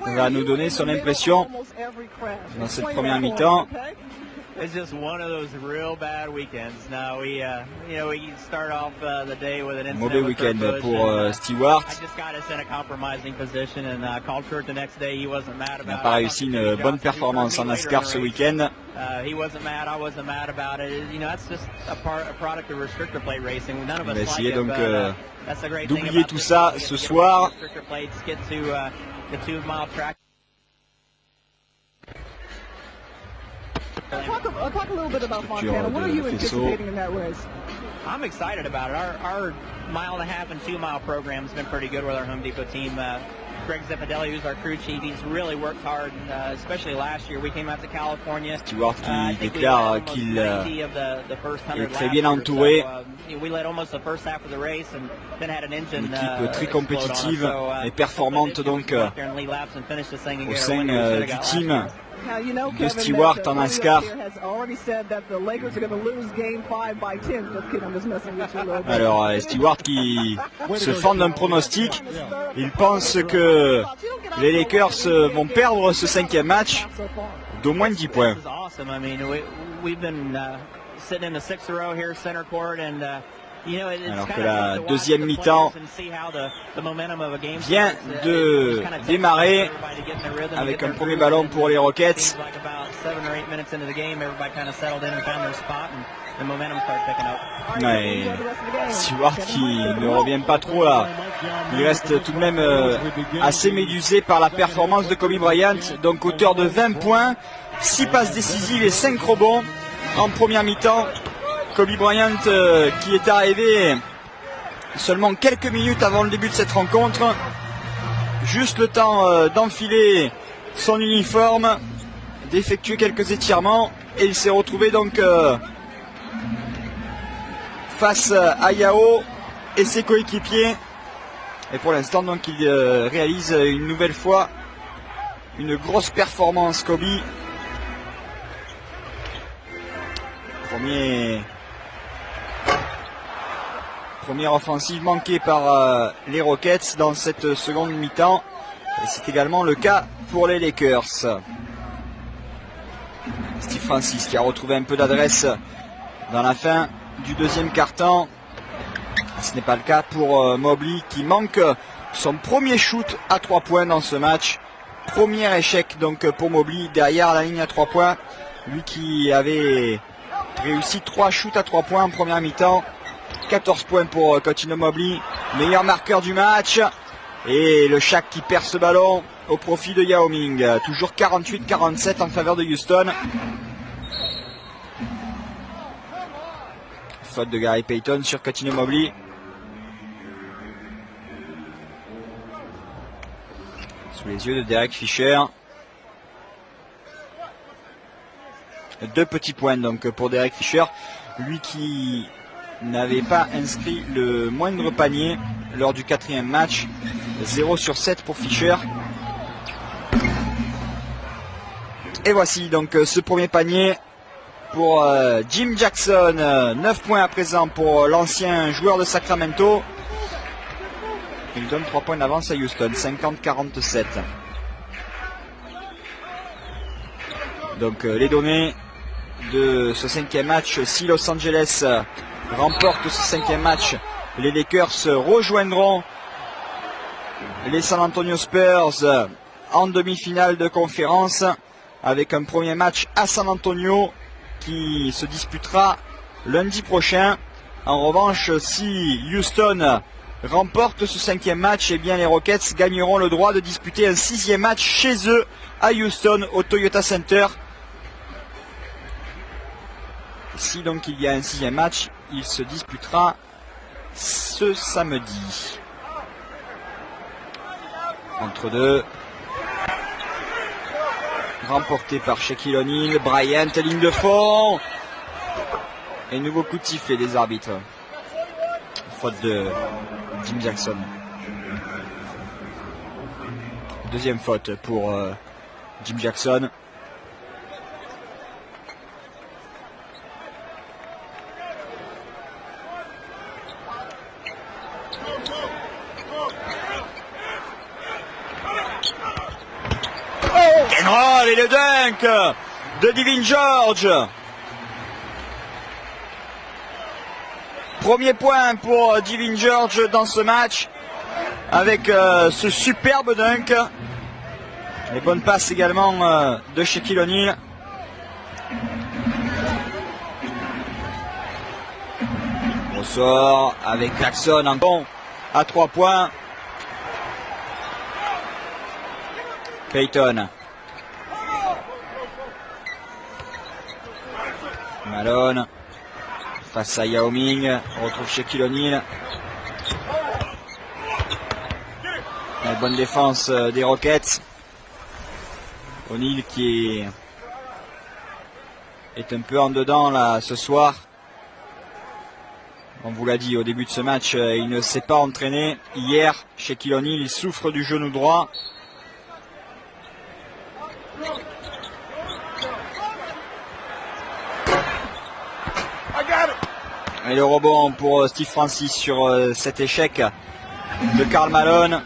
va nous donner son impression dans cette première mi-temps. It's just one of those real bad weekends. Now we start off the day with an incident. Mauvais week-end pour Stewart. I just got us in a compromising position and called Kurt the next day. He wasn't mad about it. Il n'a pas réussi une bonne performance en NASCAR ce week-end. He wasn't mad. I wasn't mad about it. You know, that's just a product of restrictor plate racing. None of us On va essayer like donc d'oublier tout ça ce soir. Restrictor plates get to the 2-mile track. Talk a little bit about Montana. What are you anticipating in that race? I'm excited about it. Our 1.5 and 2-mile program has been pretty good with our Home Depot team. Greg Zeppedelli, who's our crew chief, he's really worked hard, especially last year. We came out to California. Stewart qui déclare qu'il est très bien entouré. Une équipe très compétitive et performante donc au sein du team de Stewart en NASCAR. Alors Stewart qui se fend d'un pronostic, il pense que les Lakers vont perdre ce 5e match d'au moins 10 points. Alors que la deuxième mi-temps vient de démarrer avec un premier ballon pour les Rockets. Ouais, Stewart qui ne revient pas trop là. Il reste tout de même assez médusé par la performance de Kobe Bryant. Donc auteur de 20 points, 6 passes décisives et 5 rebonds en première mi-temps. Kobe Bryant qui est arrivé seulement quelques minutes avant le début de cette rencontre. Juste le temps d'enfiler son uniforme, d'effectuer quelques étirements et il s'est retrouvé donc face à Yao et ses coéquipiers. Et pour l'instant donc il réalise une nouvelle fois une grosse performance Kobe. Première offensive manquée par les Rockets dans cette seconde mi-temps. Et c'est également le cas pour les Lakers. Steve Francis qui a retrouvé un peu d'adresse dans la fin du deuxième quart-temps. Ce n'est pas le cas pour Mobley qui manque son premier shoot à 3 points dans ce match. Premier échec donc pour Mobley derrière la ligne à 3 points. Lui qui avait réussi 3 shoots à 3 points en première mi-temps. 14 points pour Coutinho Mobley, meilleur marqueur du match. Et le Shaq qui perd ce ballon au profit de Yao Ming. Toujours 48-47 en faveur de Houston. Faute de Gary Payton sur Coutinho Mobley. Sous les yeux de Derek Fisher. 2 petits points donc pour Derek Fisher, lui qui n'avait pas inscrit le moindre panier lors du 4e match. 0 sur 7 pour Fisher. Et voici donc ce premier panier pour Jim Jackson. 9 points à présent pour l'ancien joueur de Sacramento. Il donne 3 points d'avance à Houston, 50-47. Donc les données de ce 5e match: si Los Angeles remporte ce 5e match, les Lakers rejoindront les San Antonio Spurs en demi-finale de conférence, avec un premier match à San Antonio qui se disputera lundi prochain. En revanche, si Houston remporte ce 5e match, eh bien les Rockets gagneront le droit de disputer un 6e match chez eux à Houston au Toyota Center. Si donc il y a un 6e match, il se disputera ce samedi. Entre deux, remporté par Shaquille O'Neal. Bryant, ligne de fond, et nouveau coup de sifflet des arbitres. Faute de Jim Jackson. Deuxième faute pour Jim Jackson. Et le dunk de Divin George. Premier point pour Divin George dans ce match, avec ce superbe dunk. Les bonnes passes également de Shaquille O'Neal. Ressort avec Claxton en bon à 3 points. Payton. Malone face à Yao Ming, on retrouve Shaquille O'Neal. La bonne défense des Rockets. O'Neal qui est un peu en dedans là ce soir. On vous l'a dit au début de ce match, il ne s'est pas entraîné. Hier, Shaquille O'Neal, il souffre du genou droit. Et le rebond pour Steve Francis sur cet échec de Karl Malone.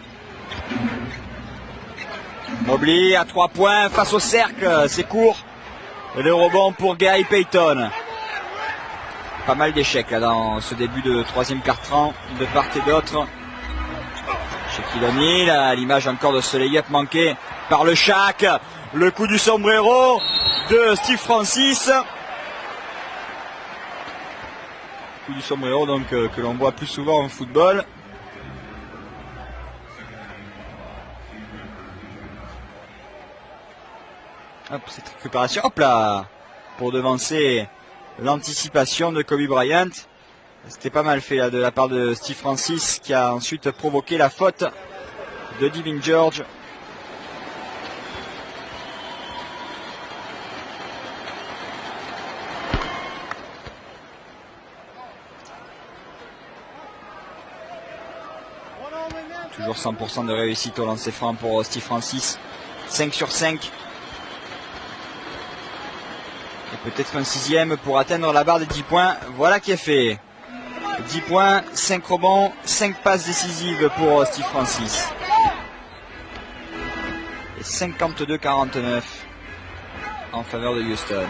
Mobley à 3 points face au cercle, c'est court. Et le rebond pour Gary Payton. Pas mal d'échecs là dans ce début de 3e quart-temps de part et d'autre. Shaquille O'Neal, à l'image encore de ce lay-up manqué par le Shaq. Le coup du sombrero de Steve Francis. Coup du sombrero donc que l'on voit plus souvent en football. Hop, cette récupération, hop là, pour devancer l'anticipation de Kobe Bryant. C'était pas mal fait là de la part de Steve Francis, qui a ensuite provoqué la faute de Divin George. Toujours 100% de réussite au lancer franc pour Steve Francis. 5 sur 5. Et peut-être un 6e pour atteindre la barre des 10 points. Voilà qui est fait. 10 points, 5 rebonds, 5 passes décisives pour Steve Francis. Et 52-49 en faveur de Houston.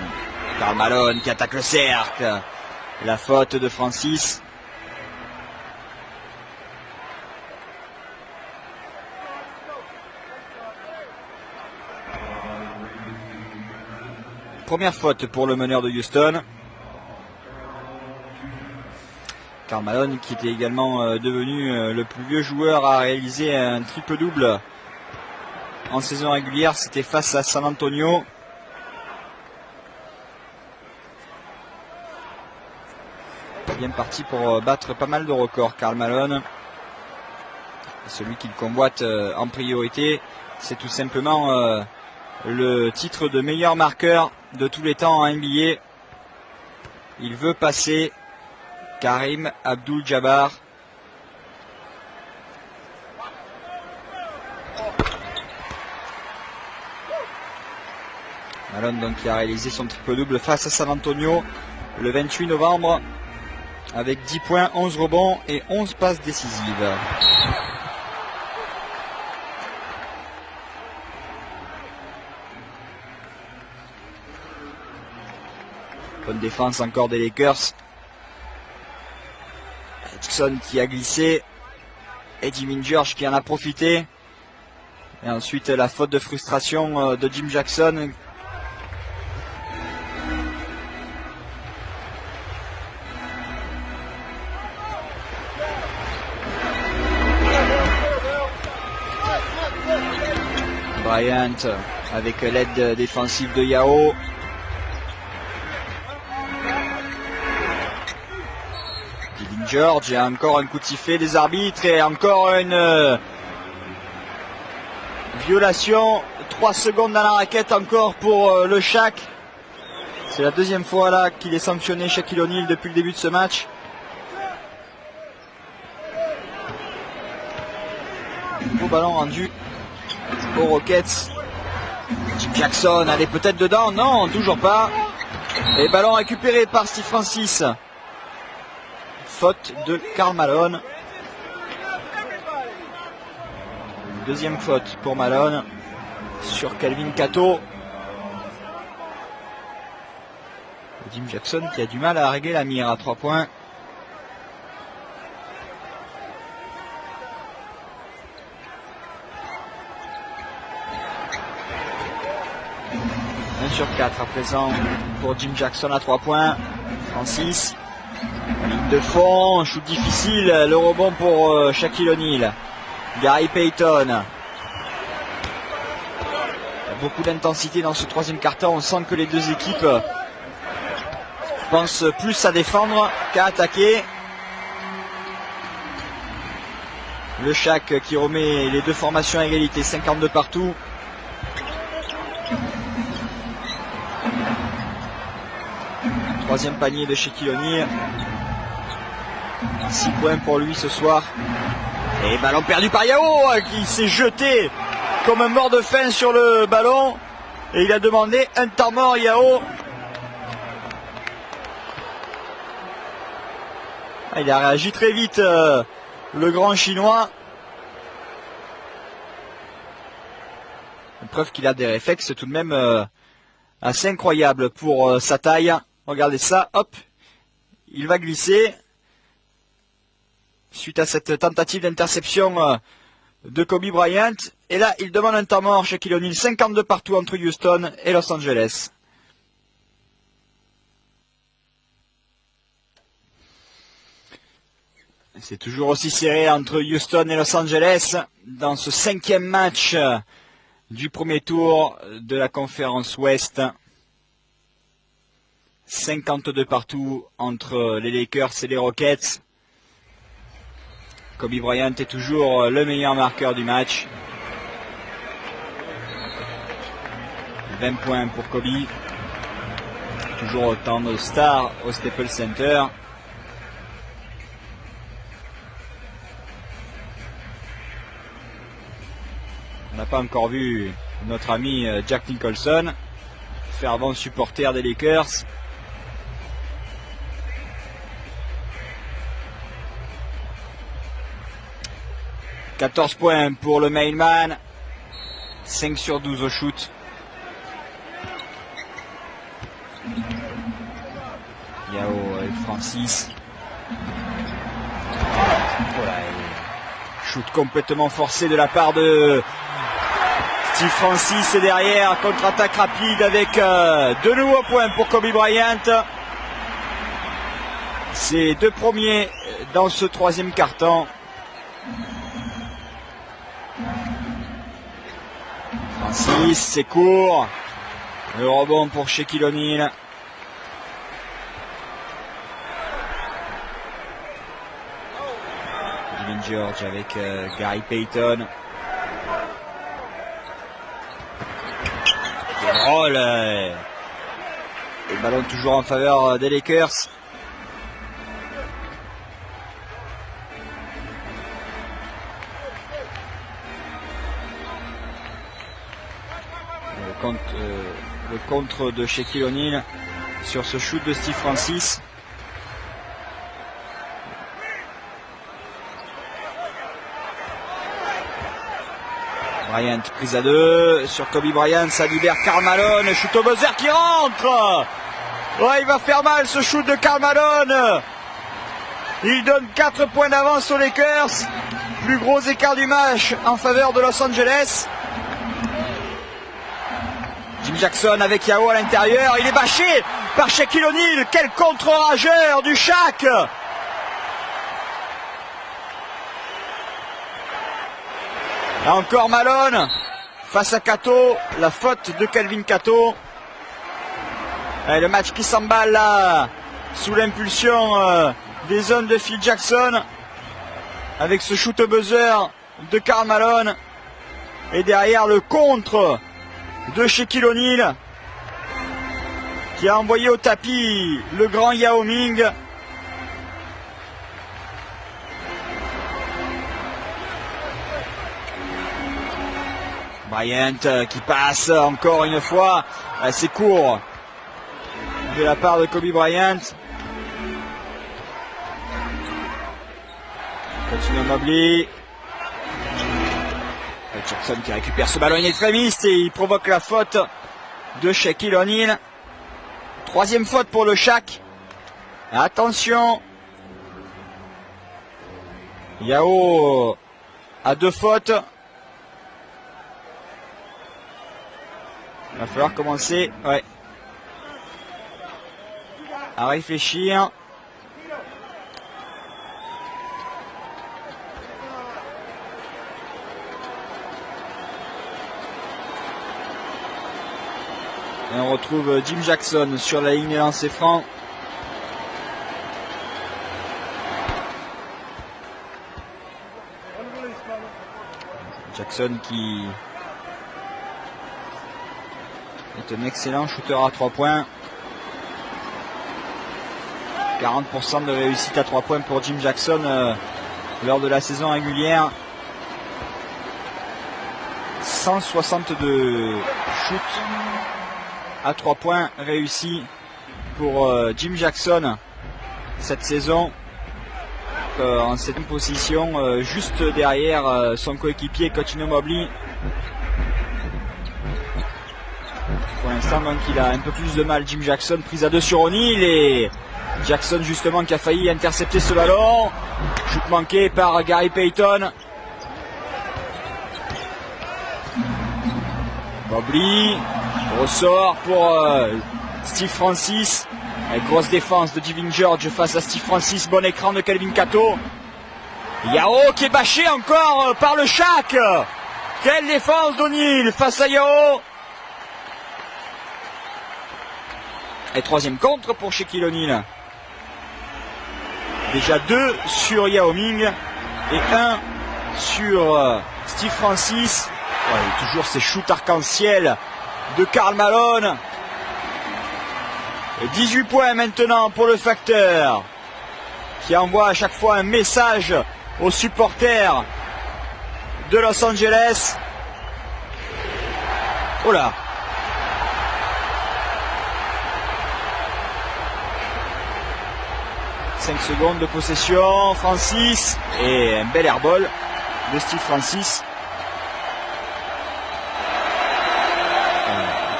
Karl Malone qui attaque le cercle. La faute de Francis. Première faute pour le meneur de Houston. Karl Malone qui était également devenu le plus vieux joueur à réaliser un triple-double en saison régulière. C'était face à San Antonio. Bien parti pour battre pas mal de records, Karl Malone. Et celui qu'il convoite en priorité, c'est tout simplement le titre de meilleur marqueur de tous les temps en NBA. Il veut passer Karim Abdul-Jabbar. Malone donc qui a réalisé son triple-double face à San Antonio le 28 novembre avec 10 points, 11 rebonds et 11 passes décisives. Bonne défense encore des Lakers. Jackson qui a glissé. Eddie George qui en a profité. Et ensuite la faute de frustration de Jim Jackson. Bryant avec l'aide défensive de Yao. Dylan George, il y a encore un coup de sifflet des arbitres et encore une violation. 3 secondes dans la raquette encore pour le Shaq. C'est la deuxième fois là qu'il est sanctionné, Shaquille O'Neal, depuis le début de ce match. Beau ballon rendu aux Rockets. Jim Jackson, allez peut-être dedans, non, toujours pas. Et ballon récupéré par Steve Francis. Faute de Karl Malone. Deuxième faute pour Malone sur Calvin Cato. Jim Jackson qui a du mal à régler la mire à 3 points. Sur 4 à présent pour Jim Jackson à 3 points. Francis, ligne de fond, shoot difficile, le rebond pour Shaquille O'Neal. Gary Payton. Il y a beaucoup d'intensité dans ce troisième quart-temps. On sent que les deux équipes pensent plus à défendre qu'à attaquer. Le Shaq qui remet les deux formations à égalité, 52 partout. Troisième panier de Shaquille O'Neal. 6 points pour lui ce soir. Et ballon perdu par Yao qui s'est jeté comme un mort de faim sur le ballon. Et il a demandé un temps mort, Yao. Il a réagi très vite, le grand chinois. Une preuve qu'il a des réflexes tout de même assez incroyables pour sa taille. Regardez ça, hop, il va glisser. Suite à cette tentative d'interception de Kobe Bryant. Et là, il demande un temps mort, Shaquille O'Neal. 52 partout entre Houston et Los Angeles. C'est toujours aussi serré entre Houston et Los Angeles dans ce 5e match du premier tour de la conférence Ouest. 52 partout entre les Lakers et les Rockets. Kobe Bryant est toujours le meilleur marqueur du match. 20 points pour Kobe. Toujours autant de stars au Staples Center. On n'a pas encore vu notre ami Jack Nicholson, fervent supporter des Lakers. « 14 points pour le main man, 5 sur 12 au shoot. » Yao avec Francis. Voilà, shoot complètement forcé de la part de Steve Francis. Et derrière, contre-attaque rapide avec de nouveaux points pour Kobe Bryant. Ses deux premiers dans ce troisième quart-temps. Francis, c'est court. Le rebond pour Shaquille O'Neal. Dylan George avec Gary Payton. Oh là, Le ballon toujours en faveur des Lakers. Le contre de Shaquille O'Neal sur ce shoot de Steve Francis. Bryant, prise à 2 sur Kobe Bryant, ça libère Karl Malone, shoot au buzzer qui rentre. Ouais, il va faire mal ce shoot de Karl Malone. Il donne 4 points d'avance aux Lakers. Plus gros écart du match en faveur de Los Angeles. Jim Jackson avec Yao à l'intérieur, il est bâché par Shaquille O'Neal. Quel contre-rageur du Shaq. Encore Malone face à Cato, la faute de Kelvin Cato. Et le match qui s'emballe là sous l'impulsion des zones de Phil Jackson avec ce shoot au buzzer de Karl Malone et derrière le contre de Shaquille O'Neal qui a envoyé au tapis le grand Yao Ming. Bryant qui passe encore une fois, c'est court de la part de Kobe Bryant. Continue Mobley. Jackson qui récupère ce ballon extrémiste et il provoque la faute de Shaquille O'Neal. Troisième faute pour le Shaq. Attention. Yao a 2 fautes. Il va falloir commencer à réfléchir. Et on retrouve Jim Jackson sur la ligne des lancers francs. Jackson qui est un excellent shooter à 3 points. 40% de réussite à 3 points pour Jim Jackson lors de la saison régulière. 162 shoots à 3 points réussis pour Jim Jackson cette saison. En 7e position, juste derrière son coéquipier Coutinho Mobley. Pour l'instant, donc, il a un peu plus de mal. Jim Jackson, prise à 2 sur O'Neal et Jackson justement qui a failli intercepter ce ballon. Shoot manqué par Gary Payton. Mobley ressort pour Steve Francis. Grosse défense de Divin George face à Steve Francis. Bon écran de Kelvin Cato. Yao qui est bâché encore par le Shaq. Quelle défense d'O'Neal face à Yao. Et troisième contre pour Shaquille O'Neal. Déjà 2 sur Yao Ming et 1 sur Steve Francis. Ouais, toujours ces shoots arc-en-ciel de Karl Malone. Et 18 points maintenant pour le facteur qui envoie à chaque fois un message aux supporters de Los Angeles. Oh là! « 5 secondes de possession, Francis, et un bel airball de Steve Francis.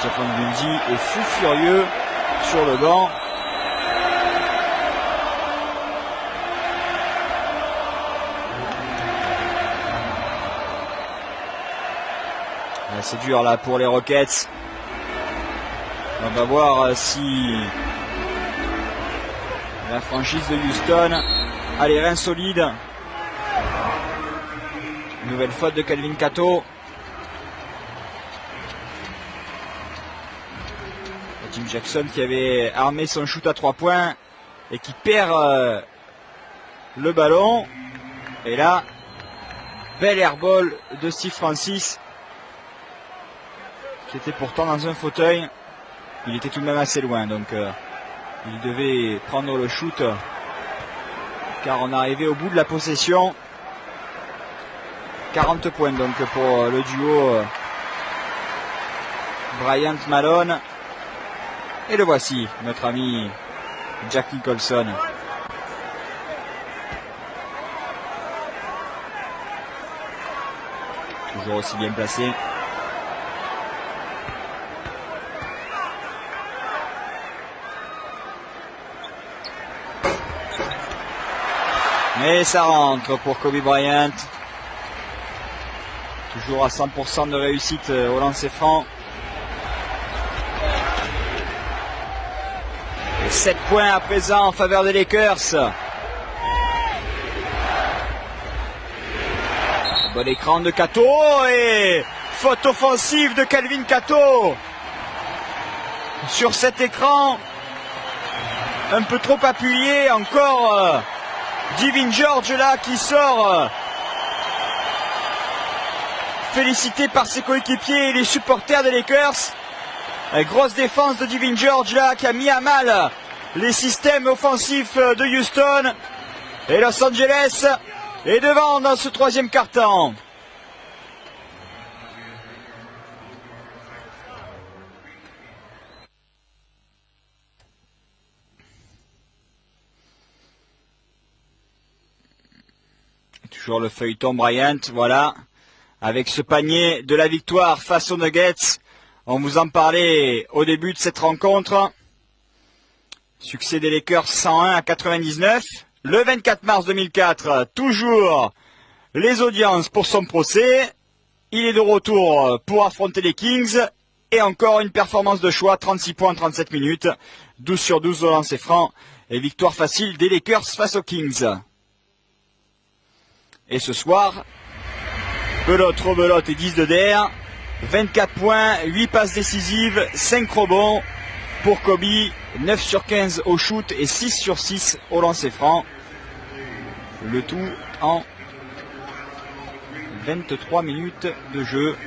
Jeff Van Gundy est fou furieux sur le banc. C'est dur là pour les Rockets. On va voir si la franchise de Houston a les reins solides. Nouvelle faute de Kelvin Cato. Jim Jackson qui avait armé son shoot à 3 points et qui perd le ballon. Et là, bel airball de Steve Francis qui était pourtant dans un fauteuil. il était tout de même assez loin, donc il devait prendre le shoot, car on arrivait au bout de la possession. 40 points donc pour le duo Bryant-Malone. Et le voici, notre ami Jack Nicholson. Toujours aussi bien placé. Mais ça rentre pour Kobe Bryant. Toujours à 100% de réussite au lancer franc. Et 7 points à présent en faveur des Lakers. Bon écran de Cato et faute offensive de Calvin Cato. Sur cet écran, un peu trop appuyé, encore Divin George là qui sort. Félicité par ses coéquipiers et les supporters des Lakers. Grosse défense de Divin George là qui a mis à mal les systèmes offensifs de Houston. Et Los Angeles est devant dans ce troisième quart-temps. Toujours le feuilleton Bryant, voilà. Avec ce panier de la victoire face aux Nuggets. On vous en parlait au début de cette rencontre. Succès des Lakers 101-99. Le 24 mars 2004, toujours les audiences pour son procès. Il est de retour pour affronter les Kings. Et encore une performance de choix, 36 points en 37 minutes. 12 sur 12 au lancer franc. Et victoire facile des Lakers face aux Kings. Et ce soir, belote, rebelote et 10 de der. 24 points, 8 passes décisives, 5 rebonds pour Kobe. 9 sur 15 au shoot et 6 sur 6 au lancer franc. Le tout en 23 minutes de jeu.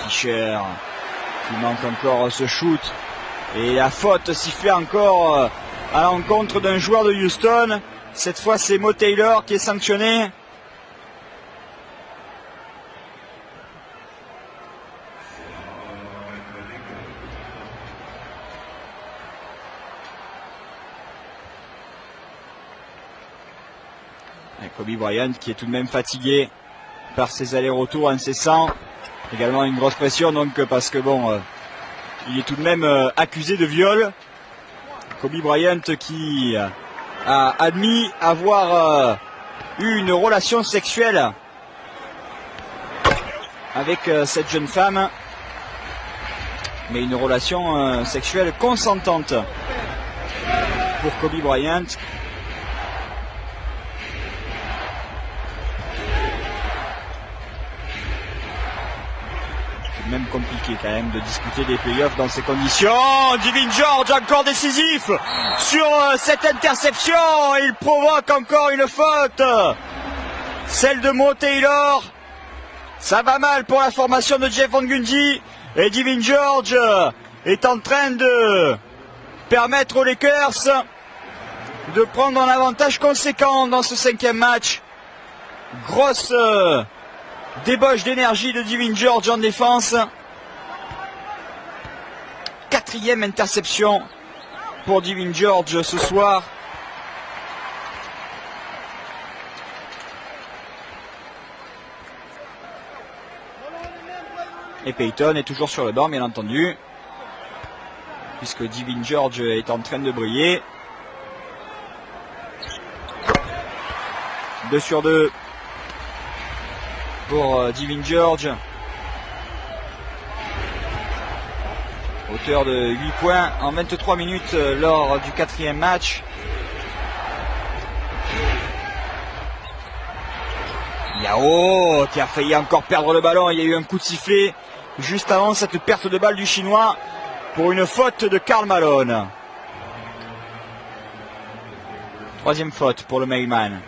Fischer qui manque encore ce shoot et la faute sifflée encore à l'encontre d'un joueur de Houston. Cette fois c'est Mo Taylor qui est sanctionné. Et Kobe Bryant qui est tout de même fatigué par ses allers-retours incessants. Également une grosse pression donc parce que bon, il est tout de même accusé de viol. Kobe Bryant qui a admis avoir eu une relation sexuelle avec cette jeune femme, mais une relation sexuelle consentante pour Kobe Bryant. Même compliqué quand même de disputer des playoffs dans ces conditions. Divin George encore décisif sur cette interception. Il provoque encore une faute. Celle de Mo Taylor. Ça va mal pour la formation de Jeff Van Gundy. Et Divin George est en train de permettre aux Lakers de prendre un avantage conséquent dans ce 5e match. Grosse débauche d'énergie de Divin George en défense. 4e interception pour Divin George ce soir. Et Payton est toujours sur le banc, bien entendu, puisque Divin George est en train de briller. 2 sur 2 pour Divin George. Hauteur de 8 points en 23 minutes lors du 4e match. Yao qui a failli encore perdre le ballon. Il y a eu un coup de sifflet juste avant cette perte de balle du Chinois pour une faute de Karl Malone. 3e faute pour le Mailman.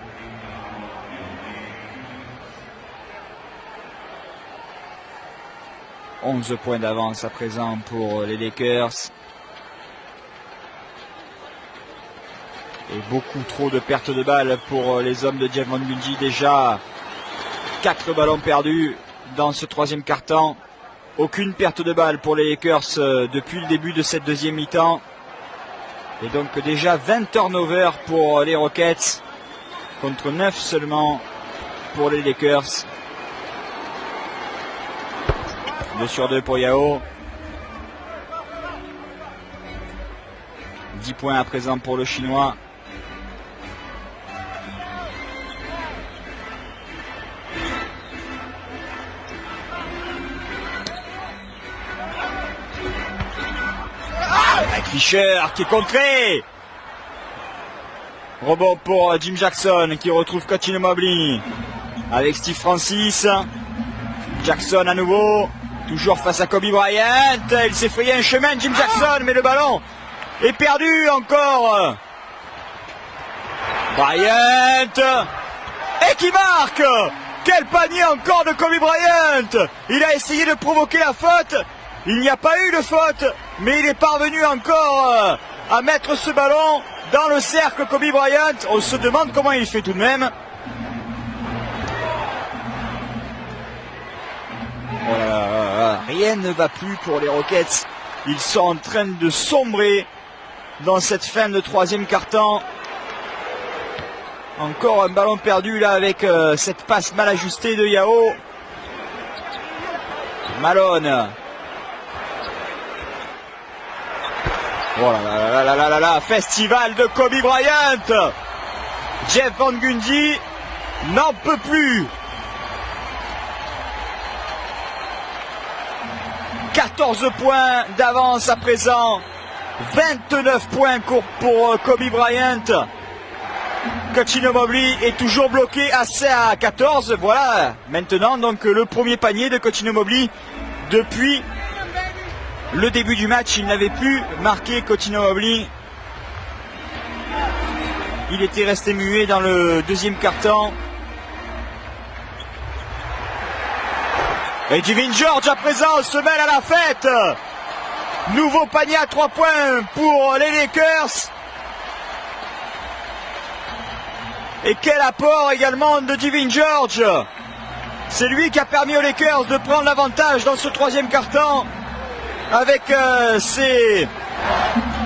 « 11 points d'avance à présent pour les Lakers. Et beaucoup trop de pertes de balles pour les hommes de Jeff Van Gundy. Déjà 4 ballons perdus dans ce 3e quart-temps. Aucune perte de balles pour les Lakers depuis le début de cette 2e mi-temps. Et donc déjà 20 turnovers pour les Rockets contre 9 seulement pour les Lakers. 2 sur 2 pour Yao. 10 points à présent pour le Chinois. Avec Fisher qui est contré. Rebond pour Jim Jackson qui retrouve Coach Mobley avec Steve Francis. Jackson à nouveau. Toujours face à Kobe Bryant. Il s'est frayé un chemin, Jim Jackson, mais le ballon est perdu encore. Bryant. Et qui marque. Quel panier encore de Kobe Bryant. Il a essayé de provoquer la faute. Il n'y a pas eu de faute, mais il est parvenu encore à mettre ce ballon dans le cercle Kobe Bryant. On se demande comment il fait tout de même. Oh là là, rien ne va plus pour les Rockets. Ils sont en train de sombrer dans cette fin de 3e quart-temps. Encore un ballon perdu là avec cette passe mal ajustée de Yao. Malone. Oh là là là là là là, festival de Kobe Bryant. Jeff Van Gundy n'en peut plus. 14 points d'avance à présent. 29 points pour Kobe Bryant. Coach Mobley est toujours bloqué à 14. Voilà maintenant donc le premier panier de Coach Mobley depuis le début du match. Il n'avait plus marqué Coach Mobley. Il était resté muet dans le 2e quart-temps. Et Devin George à présent se mêle à la fête. Nouveau panier à 3 points pour les Lakers. Et quel apport également de Devin George. C'est lui qui a permis aux Lakers de prendre l'avantage dans ce 3e quart-temps avec ses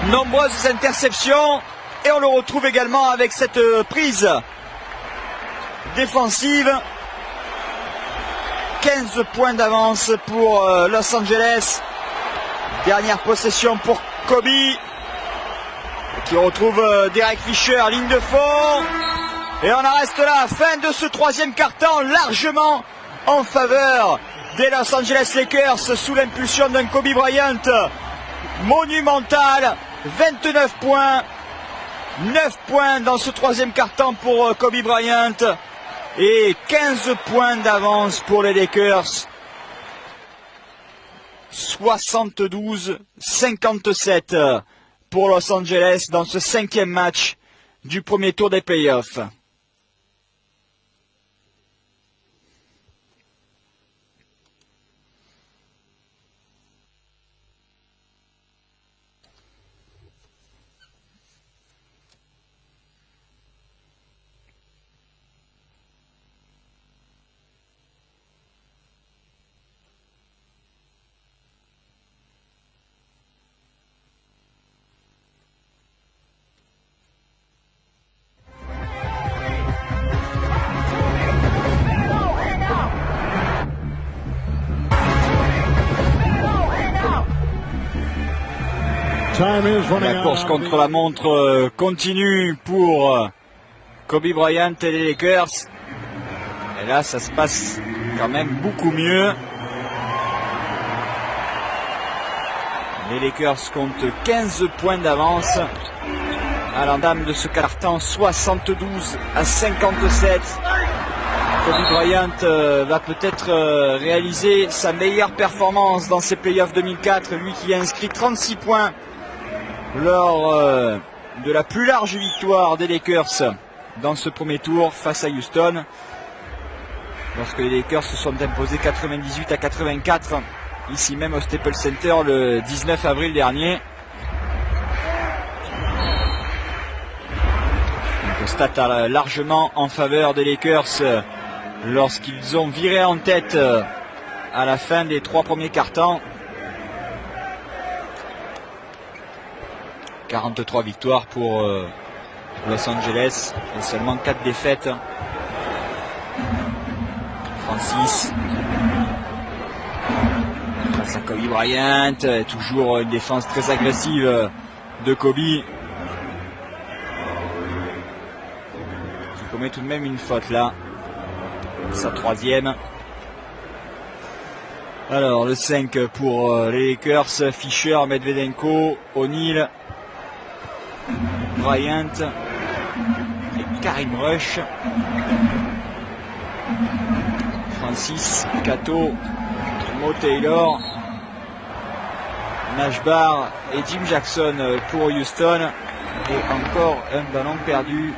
nombreuses interceptions. Et on le retrouve également avec cette prise défensive. 15 points d'avance pour Los Angeles. Dernière possession pour Kobe qui retrouve Derek Fisher, ligne de fond. Et on en reste là, fin de ce 3e quart-temps largement en faveur des Los Angeles Lakers sous l'impulsion d'un Kobe Bryant monumental. 29 points, 9 points dans ce 3e quart-temps pour Kobe Bryant et 15 points d'avance pour les Lakers. 72-57 pour Los Angeles dans ce 5e match du premier tour des playoffs. La course contre la montre continue pour Kobe Bryant et les Lakers. Et là, ça se passe quand même beaucoup mieux. Les Lakers comptent 15 points d'avance à l'entame de ce quart-temps, 72 à 57. Kobe Bryant va peut-être réaliser sa meilleure performance dans ses playoffs 2004, lui qui a inscrit 36 points lors de la plus large victoire des Lakers dans ce premier tour face à Houston, lorsque les Lakers se sont imposés 98 à 84 ici même au Staples Center le 19 avril dernier. Donc, stat largement en faveur des Lakers lorsqu'ils ont viré en tête à la fin des 3 premiers quart-temps. 43 victoires pour Los Angeles et seulement 4 défaites. Francis face à Kobe Bryant, toujours une défense très agressive de Kobe, qui commet tout de même une faute là, sa 3e. Alors le 5 pour les Lakers, Fisher, Medvedenko, O'Neal, Bryant et Karim Rush. Francis, Cato, Mo Taylor, Nashbar et Jim Jackson pour Houston. Et encore un ballon perdu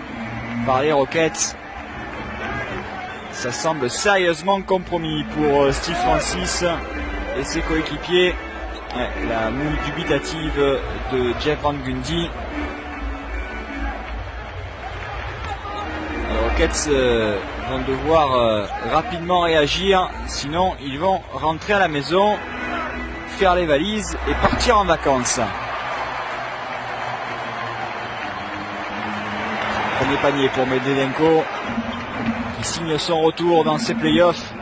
par les Rockets. Ça semble sérieusement compromis pour Steve Francis et ses coéquipiers. La mouille dubitative de Jeff Van Gundy. Les Rockets vont devoir rapidement réagir, sinon ils vont rentrer à la maison, faire les valises et partir en vacances. Premier panier pour Medvedenko, qui signe son retour dans ses playoffs.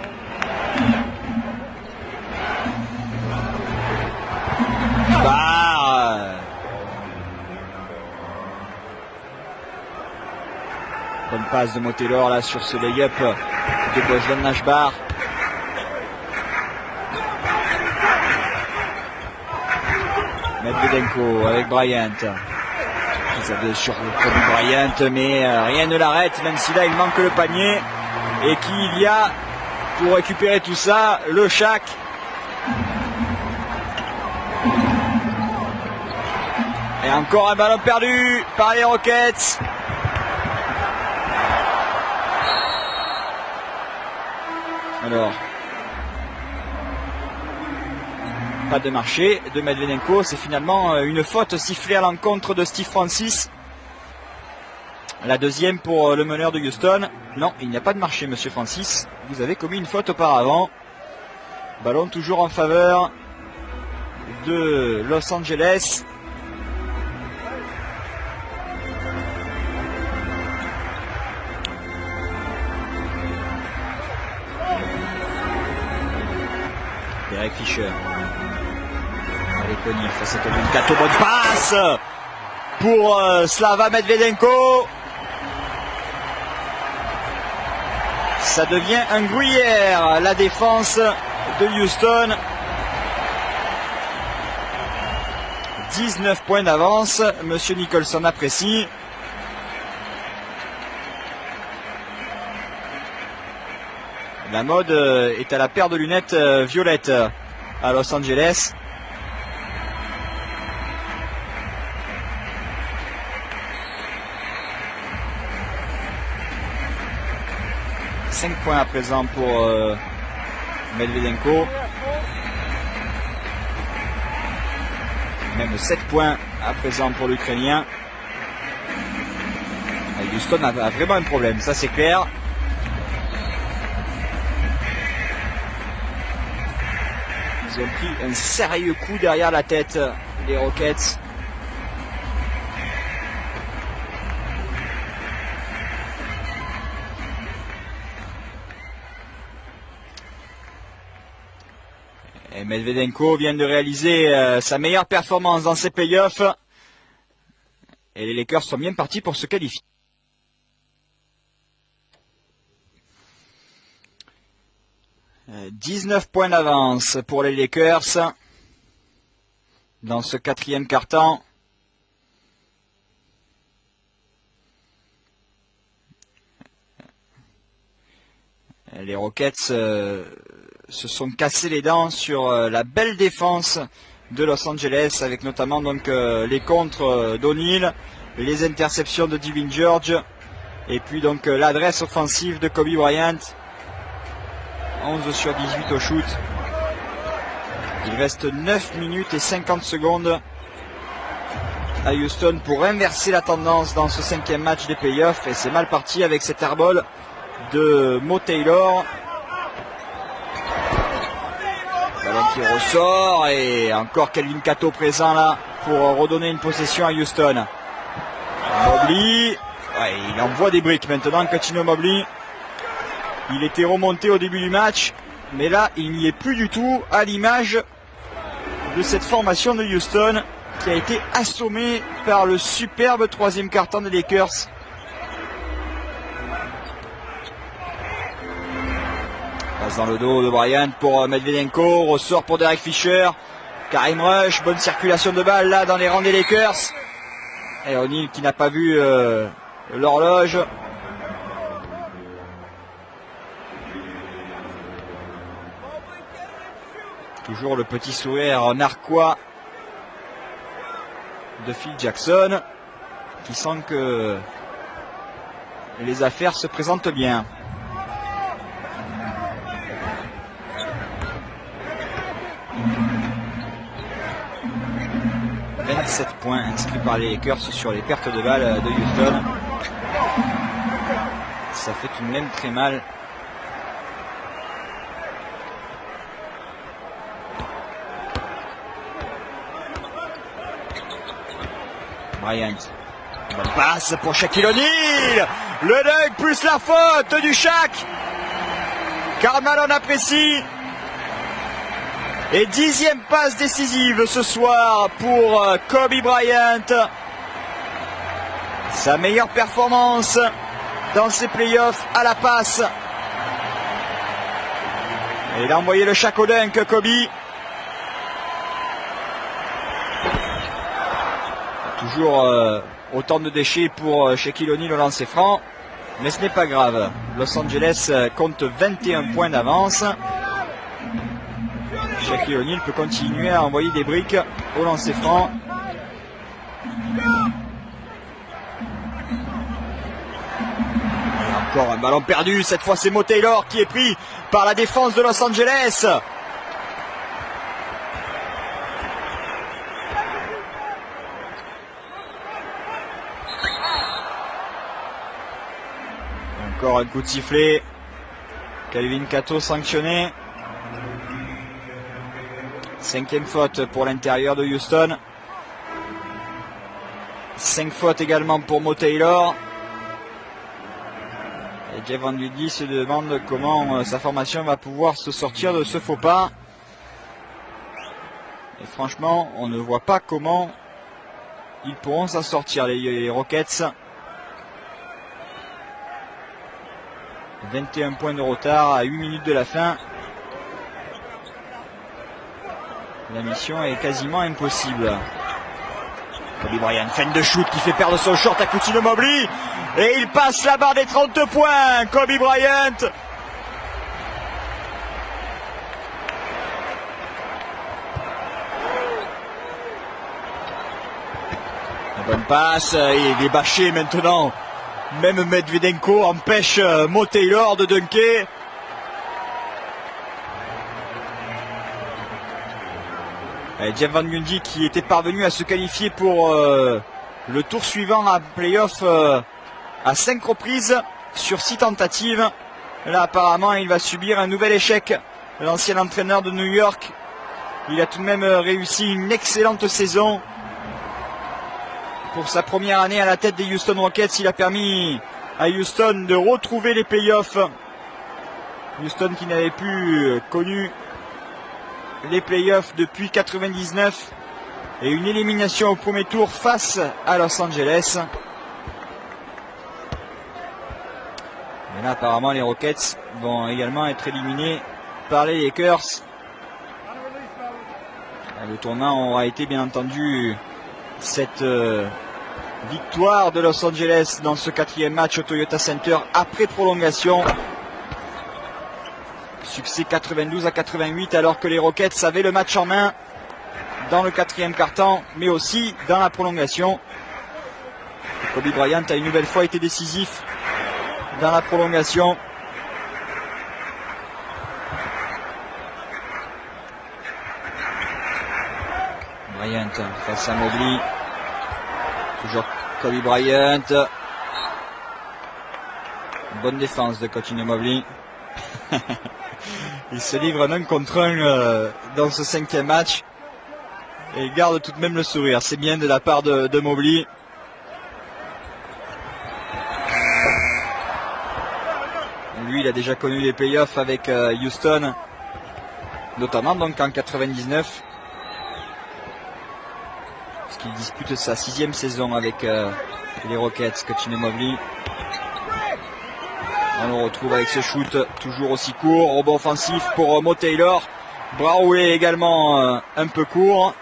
Bonne passe de Mo Taylor là sur ce lay-up de Bogdan Nashbar. Medvedenko avec Bryant. Ils avaient sur Kobe Bryant, mais rien ne l'arrête, même si là il manque le panier. Et qui il y a pour récupérer tout ça? Le Shaq. Et encore un ballon perdu par les Rockets. Alors, pas de marché de Medvedenko, c'est finalement une faute sifflée à l'encontre de Steve Francis. La deuxième pour le meneur de Houston. Non, il n'y a pas de marché, monsieur Francis. Vous avez commis une faute auparavant. Ballon toujours en faveur de Los Angeles. Derek Fisher. Allez, Conil face à Tobin Cato. Bonne passe pour Slava Medvedenko. Ça devient un gruyère, la défense de Houston. 19 points d'avance. Monsieur Nicholson apprécie. La mode est à la paire de lunettes violettes à Los Angeles. « 5 points à présent pour Medvedenko. Même 7 points à présent pour l'Ukrainien. Houston a vraiment un problème, ça c'est clair. Ils ont pris un sérieux coup derrière la tête, les Rockets. Et Medvedenko vient de réaliser sa meilleure performance dans ses playoffs. Et les Lakers sont bien partis pour se qualifier. « 19 points d'avance pour les Lakers. dans ce quatrième quart-temps. Les Rockets se sont cassés les dents sur la belle défense de Los Angeles, avec notamment donc les contres d'O'Neal, les interceptions de Divin George, et puis donc l'adresse offensive de Kobe Bryant. 11 sur 18 au shoot. Il reste 9 minutes et 50 secondes à Houston pour inverser la tendance dans ce 5e match des playoffs, et c'est mal parti avec cet airball de Mo Taylor. Ballon qui ressort, et encore Kelvin Cato présent là pour redonner une possession à Houston. Mobley, ouais, il envoie des briques maintenant. Cuttino Mobley, il était remonté au début du match, mais là il n'y est plus du tout, à l'image de cette formation de Houston qui a été assommée par le superbe troisième quart-temps des Lakers. Passe dans le dos de Bryant pour Medvedenko, ressort pour Derek Fisher, Karim Rush, bonne circulation de balle là dans les rangs des Lakers. Et O'Neal qui n'a pas vu l'horloge. Toujours le petit sourire narquois de Phil Jackson, qui sent que les affaires se présentent bien. « 27 points inscrits par les Lakers sur les pertes de balles de Houston. » Ça fait tout de même très mal. Bryant. Bonne passe pour Shaquille O'Neal. Le dunk plus la faute du Shaq. Karl Malone apprécie. Et 10e passe décisive ce soir pour Kobe Bryant. Sa meilleure performance dans ses playoffs à la passe. Et il a envoyé le Shaq au dunk, Kobe. Toujours autant de déchets pour Shaquille O'Neal au lancer franc, mais ce n'est pas grave. Los Angeles compte 21 points d'avance. Shaquille O'Neal peut continuer à envoyer des briques au lancer franc. Et encore un ballon perdu, cette fois c'est Mo Taylor qui est pris par la défense de Los Angeles. Encore un coup de sifflet. Kelvin Cato sanctionné. 5e faute pour l'intérieur de Houston. 5 fautes également pour Mo Taylor. Et Jeff Van Gundy se demande comment sa formation va pouvoir se sortir de ce faux pas. Et franchement, on ne voit pas comment ils pourront s'en sortir, les Rockets. 21 points de retard à 8 minutes de la fin. La mission est quasiment impossible. Kobe Bryant, fin de shoot qui fait perdre son short à Cuttino Mobley. Et il passe la barre des 30 points. Kobe Bryant. La bonne passe. Il est bâché maintenant. Même Medvedenko empêche Mo Taylor de dunker. Jeff Van Gundy qui était parvenu à se qualifier pour le tour suivant à playoff à 5 reprises sur 6 tentatives. Là apparemment il va subir un nouvel échec. L'ancien entraîneur de New York, il a tout de même réussi une excellente saison. Pour sa première année à la tête des Houston Rockets, il a permis à Houston de retrouver les playoffs. Houston qui n'avait plus connu les playoffs depuis 99 et une élimination au premier tour face à Los Angeles. Et là apparemment les Rockets vont également être éliminés par les Lakers. Le tournant aura été bien entendu cette victoire de Los Angeles dans ce 4e match au Toyota Center après prolongation. Succès 92-88 alors que les Rockets avaient le match en main dans le 4e quart-temps, mais aussi dans la prolongation. Kobe Bryant a une nouvelle fois été décisif dans la prolongation. Bryant face à Mobley. Toujours Kobe Bryant. Bonne défense de Coutinho Mobley. Il se livre même contre un dans ce 5e match. Et il garde tout de même le sourire. C'est bien de la part de Mobley. Lui, il a déjà connu les playoffs avec Houston. Notamment donc en 99. Il dispute sa 6e saison avec les Rockets, Coutinho Mobley. On le retrouve avec ce shoot toujours aussi court. Rebond offensif pour Mo Taylor. Bras roulé également un peu court.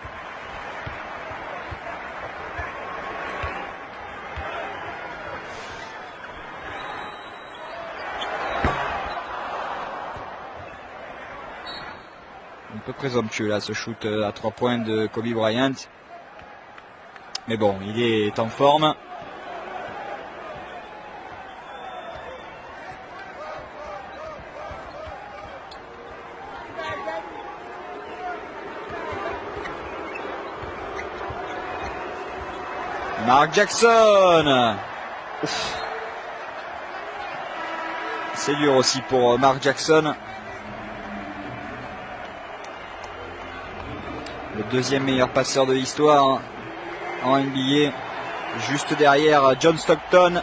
Un peu présomptueux là ce shoot à 3 points de Kobe Bryant. Mais bon, il est en forme. Mark Jackson. Ouf. C'est dur aussi pour Mark Jackson. Le 2e meilleur passeur de l'histoire en NBA, juste derrière John Stockton.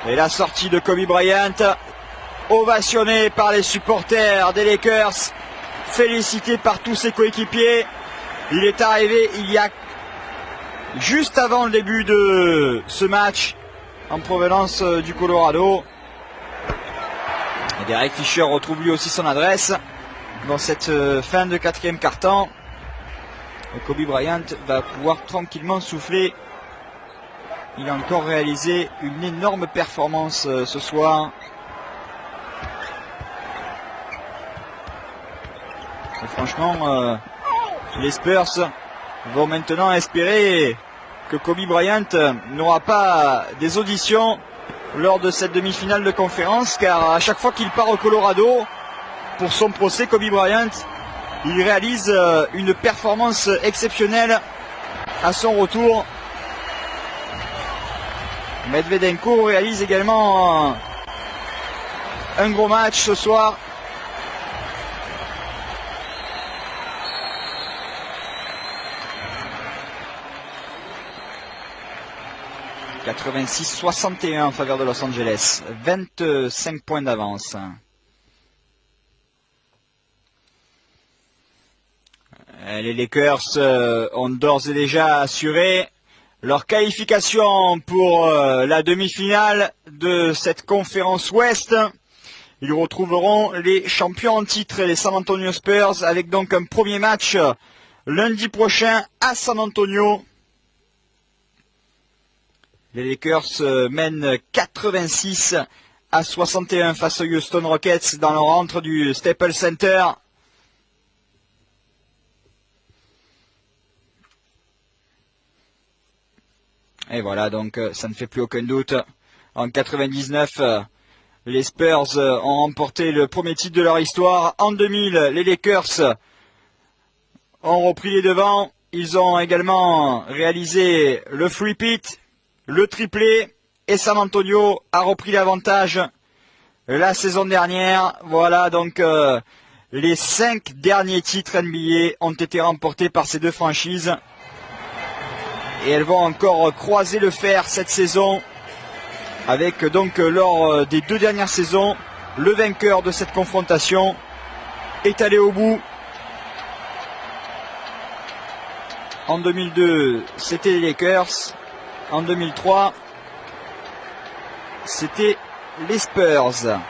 Et la sortie de Kobe Bryant, ovationné par les supporters des Lakers, félicité par tous ses coéquipiers. Il est arrivé il y a juste avant le début de ce match en provenance du Colorado. Et Derek Fisher retrouve lui aussi son adresse dans cette fin de 4e quart-temps. Kobe Bryant va pouvoir tranquillement souffler. Il a encore réalisé une énorme performance ce soir. Et franchement, les Spurs vont maintenant espérer que Kobe Bryant n'aura pas des auditions lors de cette demi-finale de conférence, car à chaque fois qu'il part au Colorado pour son procès, Kobe Bryant, il réalise une performance exceptionnelle à son retour. Medvedenko réalise également un gros match ce soir. « 86-61 en faveur de Los Angeles. 25 points d'avance. » Les Lakers ont d'ores et déjà assuré leur qualification pour la demi-finale de cette conférence Ouest. Ils retrouveront les champions en titre, les San Antonio Spurs, avec donc un premier match lundi prochain à San Antonio. Les Lakers mènent 86-61 face aux Houston Rockets dans leur rentre du Staples Center. Et voilà, donc ça ne fait plus aucun doute. En 99, les Spurs ont remporté le premier titre de leur histoire. En 2000, les Lakers ont repris les devants. Ils ont également réalisé le three-peat, le triplé. Et San Antonio a repris l'avantage la saison dernière. Voilà, donc les 5 derniers titres NBA ont été remportés par ces deux franchises. Et elles vont encore croiser le fer cette saison avec donc lors des 2 dernières saisons, le vainqueur de cette confrontation est allé au bout. En 2002, c'était les Lakers. En 2003, c'était les Spurs.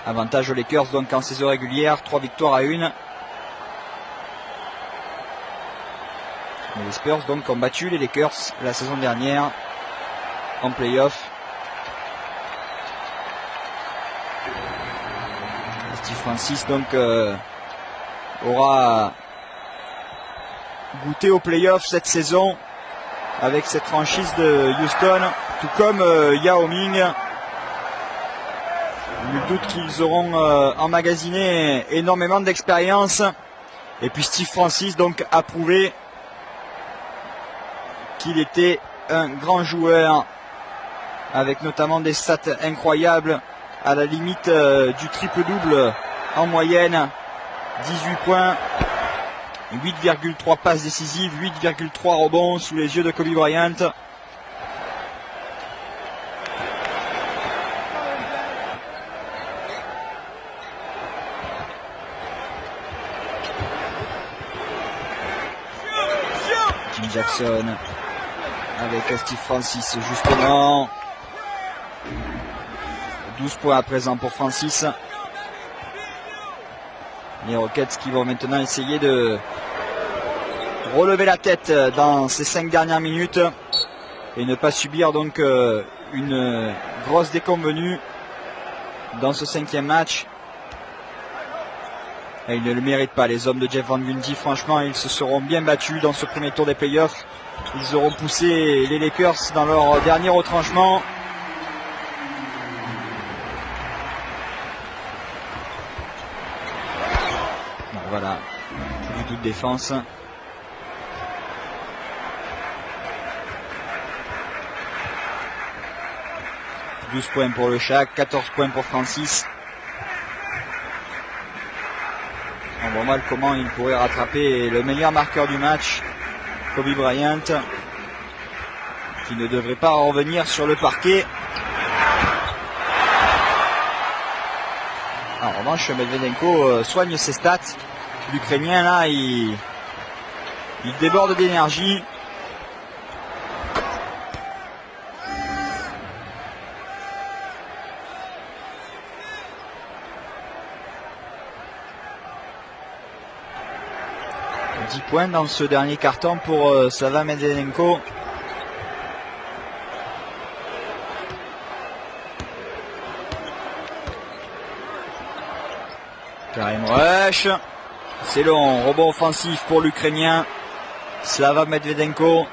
Avantage aux Lakers donc en saison régulière, 3 victoires à 1. Les Spurs donc ont battu les Lakers la saison dernière en play-off. Steve Francis donc aura goûté au play-off cette saison avec cette franchise de Houston, tout comme Yao Ming. Nul doute qu'ils auront emmagasiné énormément d'expérience. Et puis Steve Francis donc a prouvé qu'il était un grand joueur avec notamment des stats incroyables à la limite du triple-double en moyenne. 18 points, 8,3 passes décisives, 8,3 rebonds sous les yeux de Kobe Bryant. Jim Jackson avec Steve Francis justement. 12 points à présent pour Francis. Les Rockets qui vont maintenant essayer de relever la tête dans ces 5 dernières minutes et ne pas subir donc une grosse déconvenue dans ce 5e match. Et ils ne le méritent pas, les hommes de Jeff Van Gundy. Franchement, ils se seront bien battus dans ce premier tour des playoffs. Ils auront poussé les Lakers dans leur dernier retranchement. Bon, voilà, plus du tout de défense. « 12 points pour le Shaq, 14 points pour Francis. » On voit mal comment il pourrait rattraper le meilleur marqueur du match, Kobe Bryant, qui ne devrait pas revenir sur le parquet. En revanche, Medvedenko soigne ses stats. L'Ukrainien là, il déborde d'énergie. Points dans ce dernier carton pour Slava Medvedenko. Karim Rush, c'est long, rebond offensif pour l'Ukrainien Slava Medvedenko.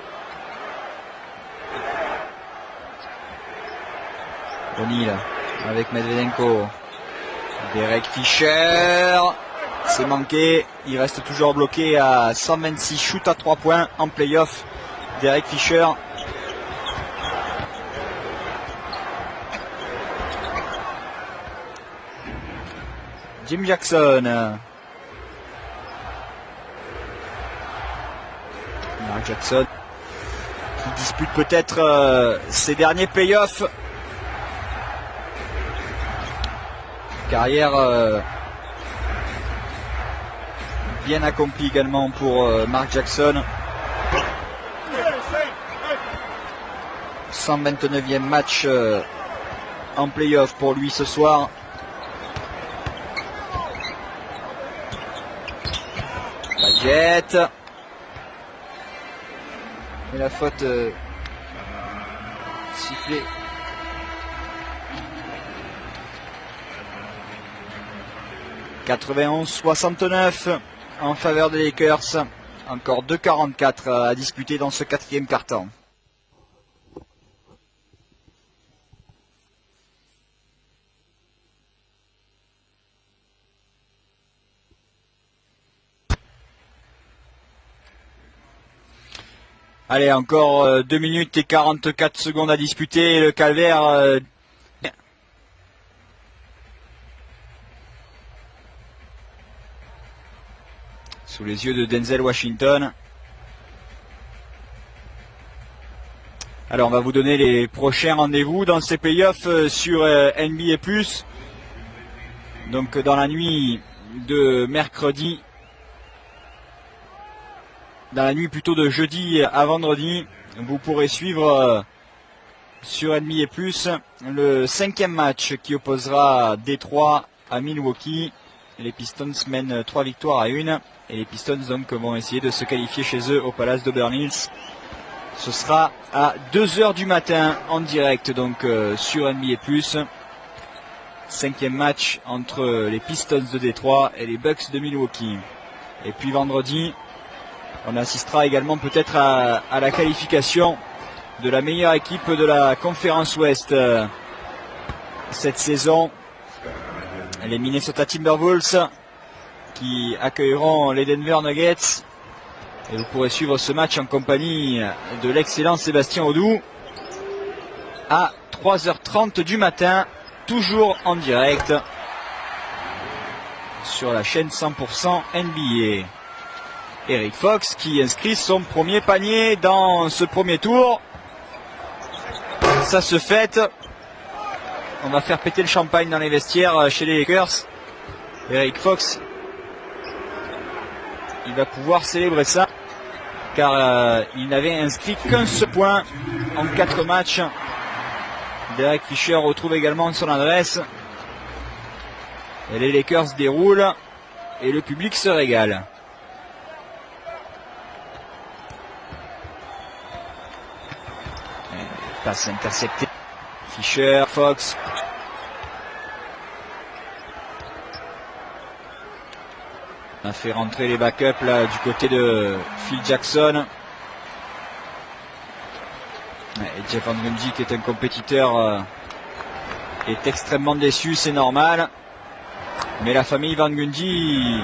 O'Neal avec Medvedenko. Derek Fisher. C'est manqué, il reste toujours bloqué à 126 shoots à 3 points en play-off. Derek Fisher. Jim Jackson. Mark Jackson qui dispute peut-être ses derniers play-offs. Carrière bien accompli également pour Mark Jackson. 129e match en play-off pour lui ce soir. Gadget. Et la faute sifflée. « 91-69 en faveur des Lakers. Encore 2,44 à disputer dans ce 4e quart-temps. Allez, encore 2 minutes et 44 secondes à disputer. Le calvaire sous les yeux de Denzel Washington. Alors on va vous donner les prochains rendez-vous dans ces playoffs sur NBA+. Donc dans la nuit de mercredi, dans la nuit plutôt de jeudi à vendredi, vous pourrez suivre sur NBA+, le 5e match qui opposera Détroit à Milwaukee. Les Pistons mènent 3 victoires à 1. Et les Pistons donc vont essayer de se qualifier chez eux au Palace d'Auburn Hills. Ce sera à 2h du matin en direct donc sur NBA+. 5e match entre les Pistons de Détroit et les Bucks de Milwaukee. Et puis vendredi, on assistera également peut-être à la qualification de la meilleure équipe de la conférence Ouest cette saison. Les Minnesota Timberwolves qui accueilleront les Denver Nuggets. Et vous pourrez suivre ce match en compagnie de l'excellent Sébastien Audou à 3h30 du matin, toujours en direct sur la chaîne 100% NBA. Eric Fox qui inscrit son premier panier dans ce premier tour. Ça se fête. On va faire péter le champagne dans les vestiaires chez les Lakers. Eric Fox, il va pouvoir célébrer ça car il n'avait inscrit qu'un seul point en 4 matchs. Derek Fisher retrouve également son adresse. Et les Lakers déroulent et le public se régale. Passe interceptée. Fisher, Fox. On a fait rentrer les backups là du côté de Phil Jackson. Et Jeff Van Gundy, qui est un compétiteur, est extrêmement déçu, c'est normal. Mais la famille Van Gundy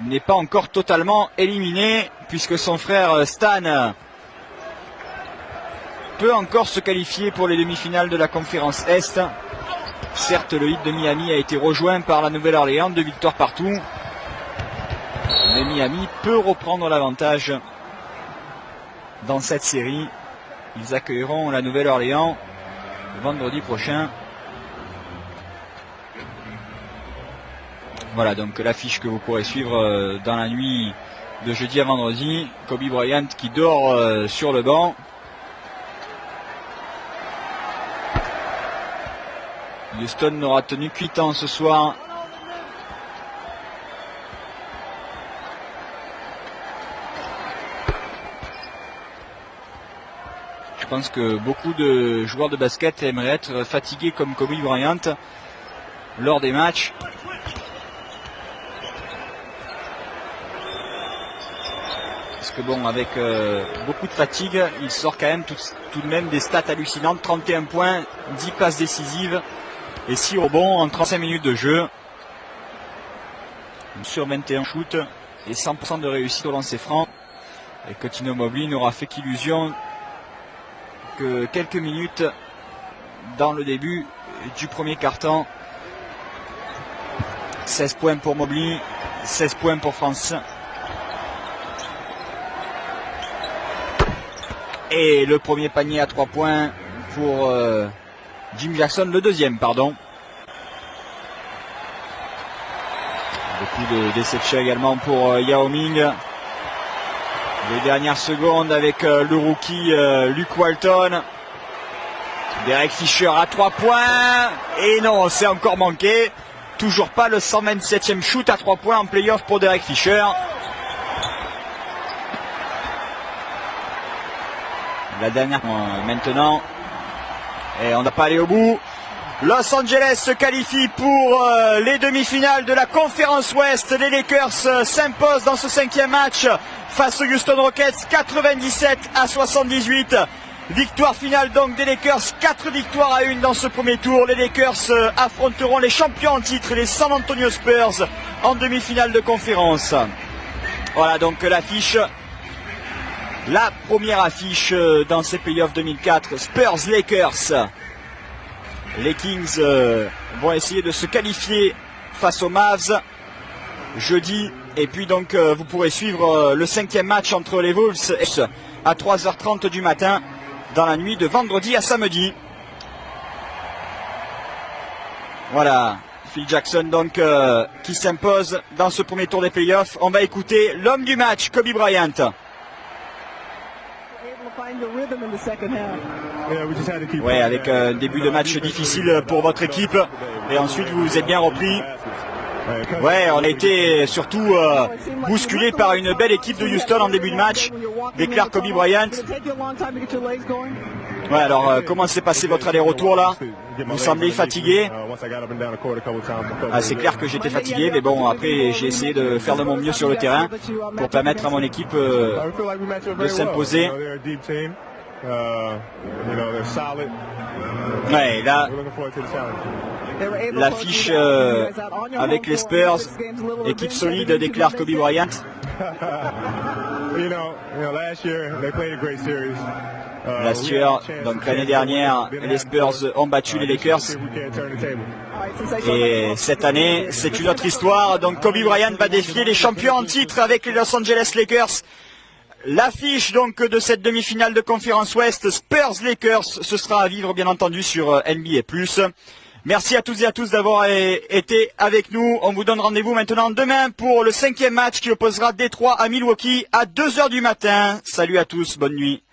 n'est pas encore totalement éliminée puisque son frère Stan peut encore se qualifier pour les demi-finales de la conférence Est. Certes, le Heat de Miami a été rejoint par la Nouvelle-Orléans, 2 victoires partout. Mais Miami peut reprendre l'avantage dans cette série. Ils accueilleront la Nouvelle-Orléans vendredi prochain. Voilà donc l'affiche que vous pourrez suivre dans la nuit de jeudi à vendredi. Kobe Bryant qui dort sur le banc. Houston n'aura tenu que 8 ans ce soir. Je pense que beaucoup de joueurs de basket aimeraient être fatigués comme Kobe Bryant lors des matchs. Parce que bon, avec beaucoup de fatigue, il sort quand même tout de même des stats hallucinantes. 31 points, 10 passes décisives et 6 rebonds en 35 minutes de jeu. Sur 21 shoots et 100% de réussite au lancer franc. Et Coutinho Mobley n'aura fait qu'illusion que quelques minutes dans le début du premier quart-temps. 16 points pour Mobley, 16 points pour France. Et le premier panier à 3 points pour Jim Jackson, le deuxième, pardon. Beaucoup d'essais de chat également pour Yao Ming. Les dernières secondes avec le rookie Luke Walton. Derek Fisher à 3 points. Et non, c'est encore manqué. Toujours pas le 127e shoot à 3 points en playoff pour Derek Fisher. La dernière maintenant. Et on n'a pas allé au bout. Los Angeles se qualifie pour les demi-finales de la conférence Ouest. Les Lakers s'imposent dans ce 5e match face aux Houston Rockets, 97-78. Victoire finale donc des Lakers, 4 victoires à 1 dans ce premier tour. Les Lakers affronteront les champions en titre, les San Antonio Spurs, en demi-finale de conférence. Voilà donc l'affiche. La première affiche dans ces playoffs 2004, Spurs-Lakers. Les Kings vont essayer de se qualifier face aux Mavs jeudi. Et puis donc vous pourrez suivre le 5e match entre les Wolves à 3h30 du matin dans la nuit de vendredi à samedi. Voilà, Phil Jackson donc qui s'impose dans ce premier tour des playoffs. On va écouter l'homme du match, Kobe Bryant. Ouais, avec un début de match difficile pour votre équipe et ensuite vous vous êtes bien repris. Ouais, on a été surtout bousculé par une belle équipe de Houston en début de match, déclare Kobe Bryant. Ouais, alors comment s'est passé votre aller-retour là? Vous semblez fatigué. Ah, c'est clair que j'étais fatigué, mais bon, après j'ai essayé de faire de mon mieux sur le terrain pour permettre à mon équipe de s'imposer. Ouais, là, l'affiche avec les Spurs, équipe solide, déclare Kobe Bryant. Last year, donc l'année dernière, les Spurs ont battu les Lakers. Et cette année, c'est une autre histoire. Donc Kobe Bryant va défier les champions en titre avec les Los Angeles Lakers. L'affiche donc de cette demi-finale de Conférence Ouest, Spurs-Lakers, ce sera à vivre bien entendu sur NBA+. Merci à toutes et à tous d'avoir été avec nous. On vous donne rendez-vous maintenant demain pour le 5e match qui opposera Détroit à Milwaukee à 2 h du matin. Salut à tous, bonne nuit.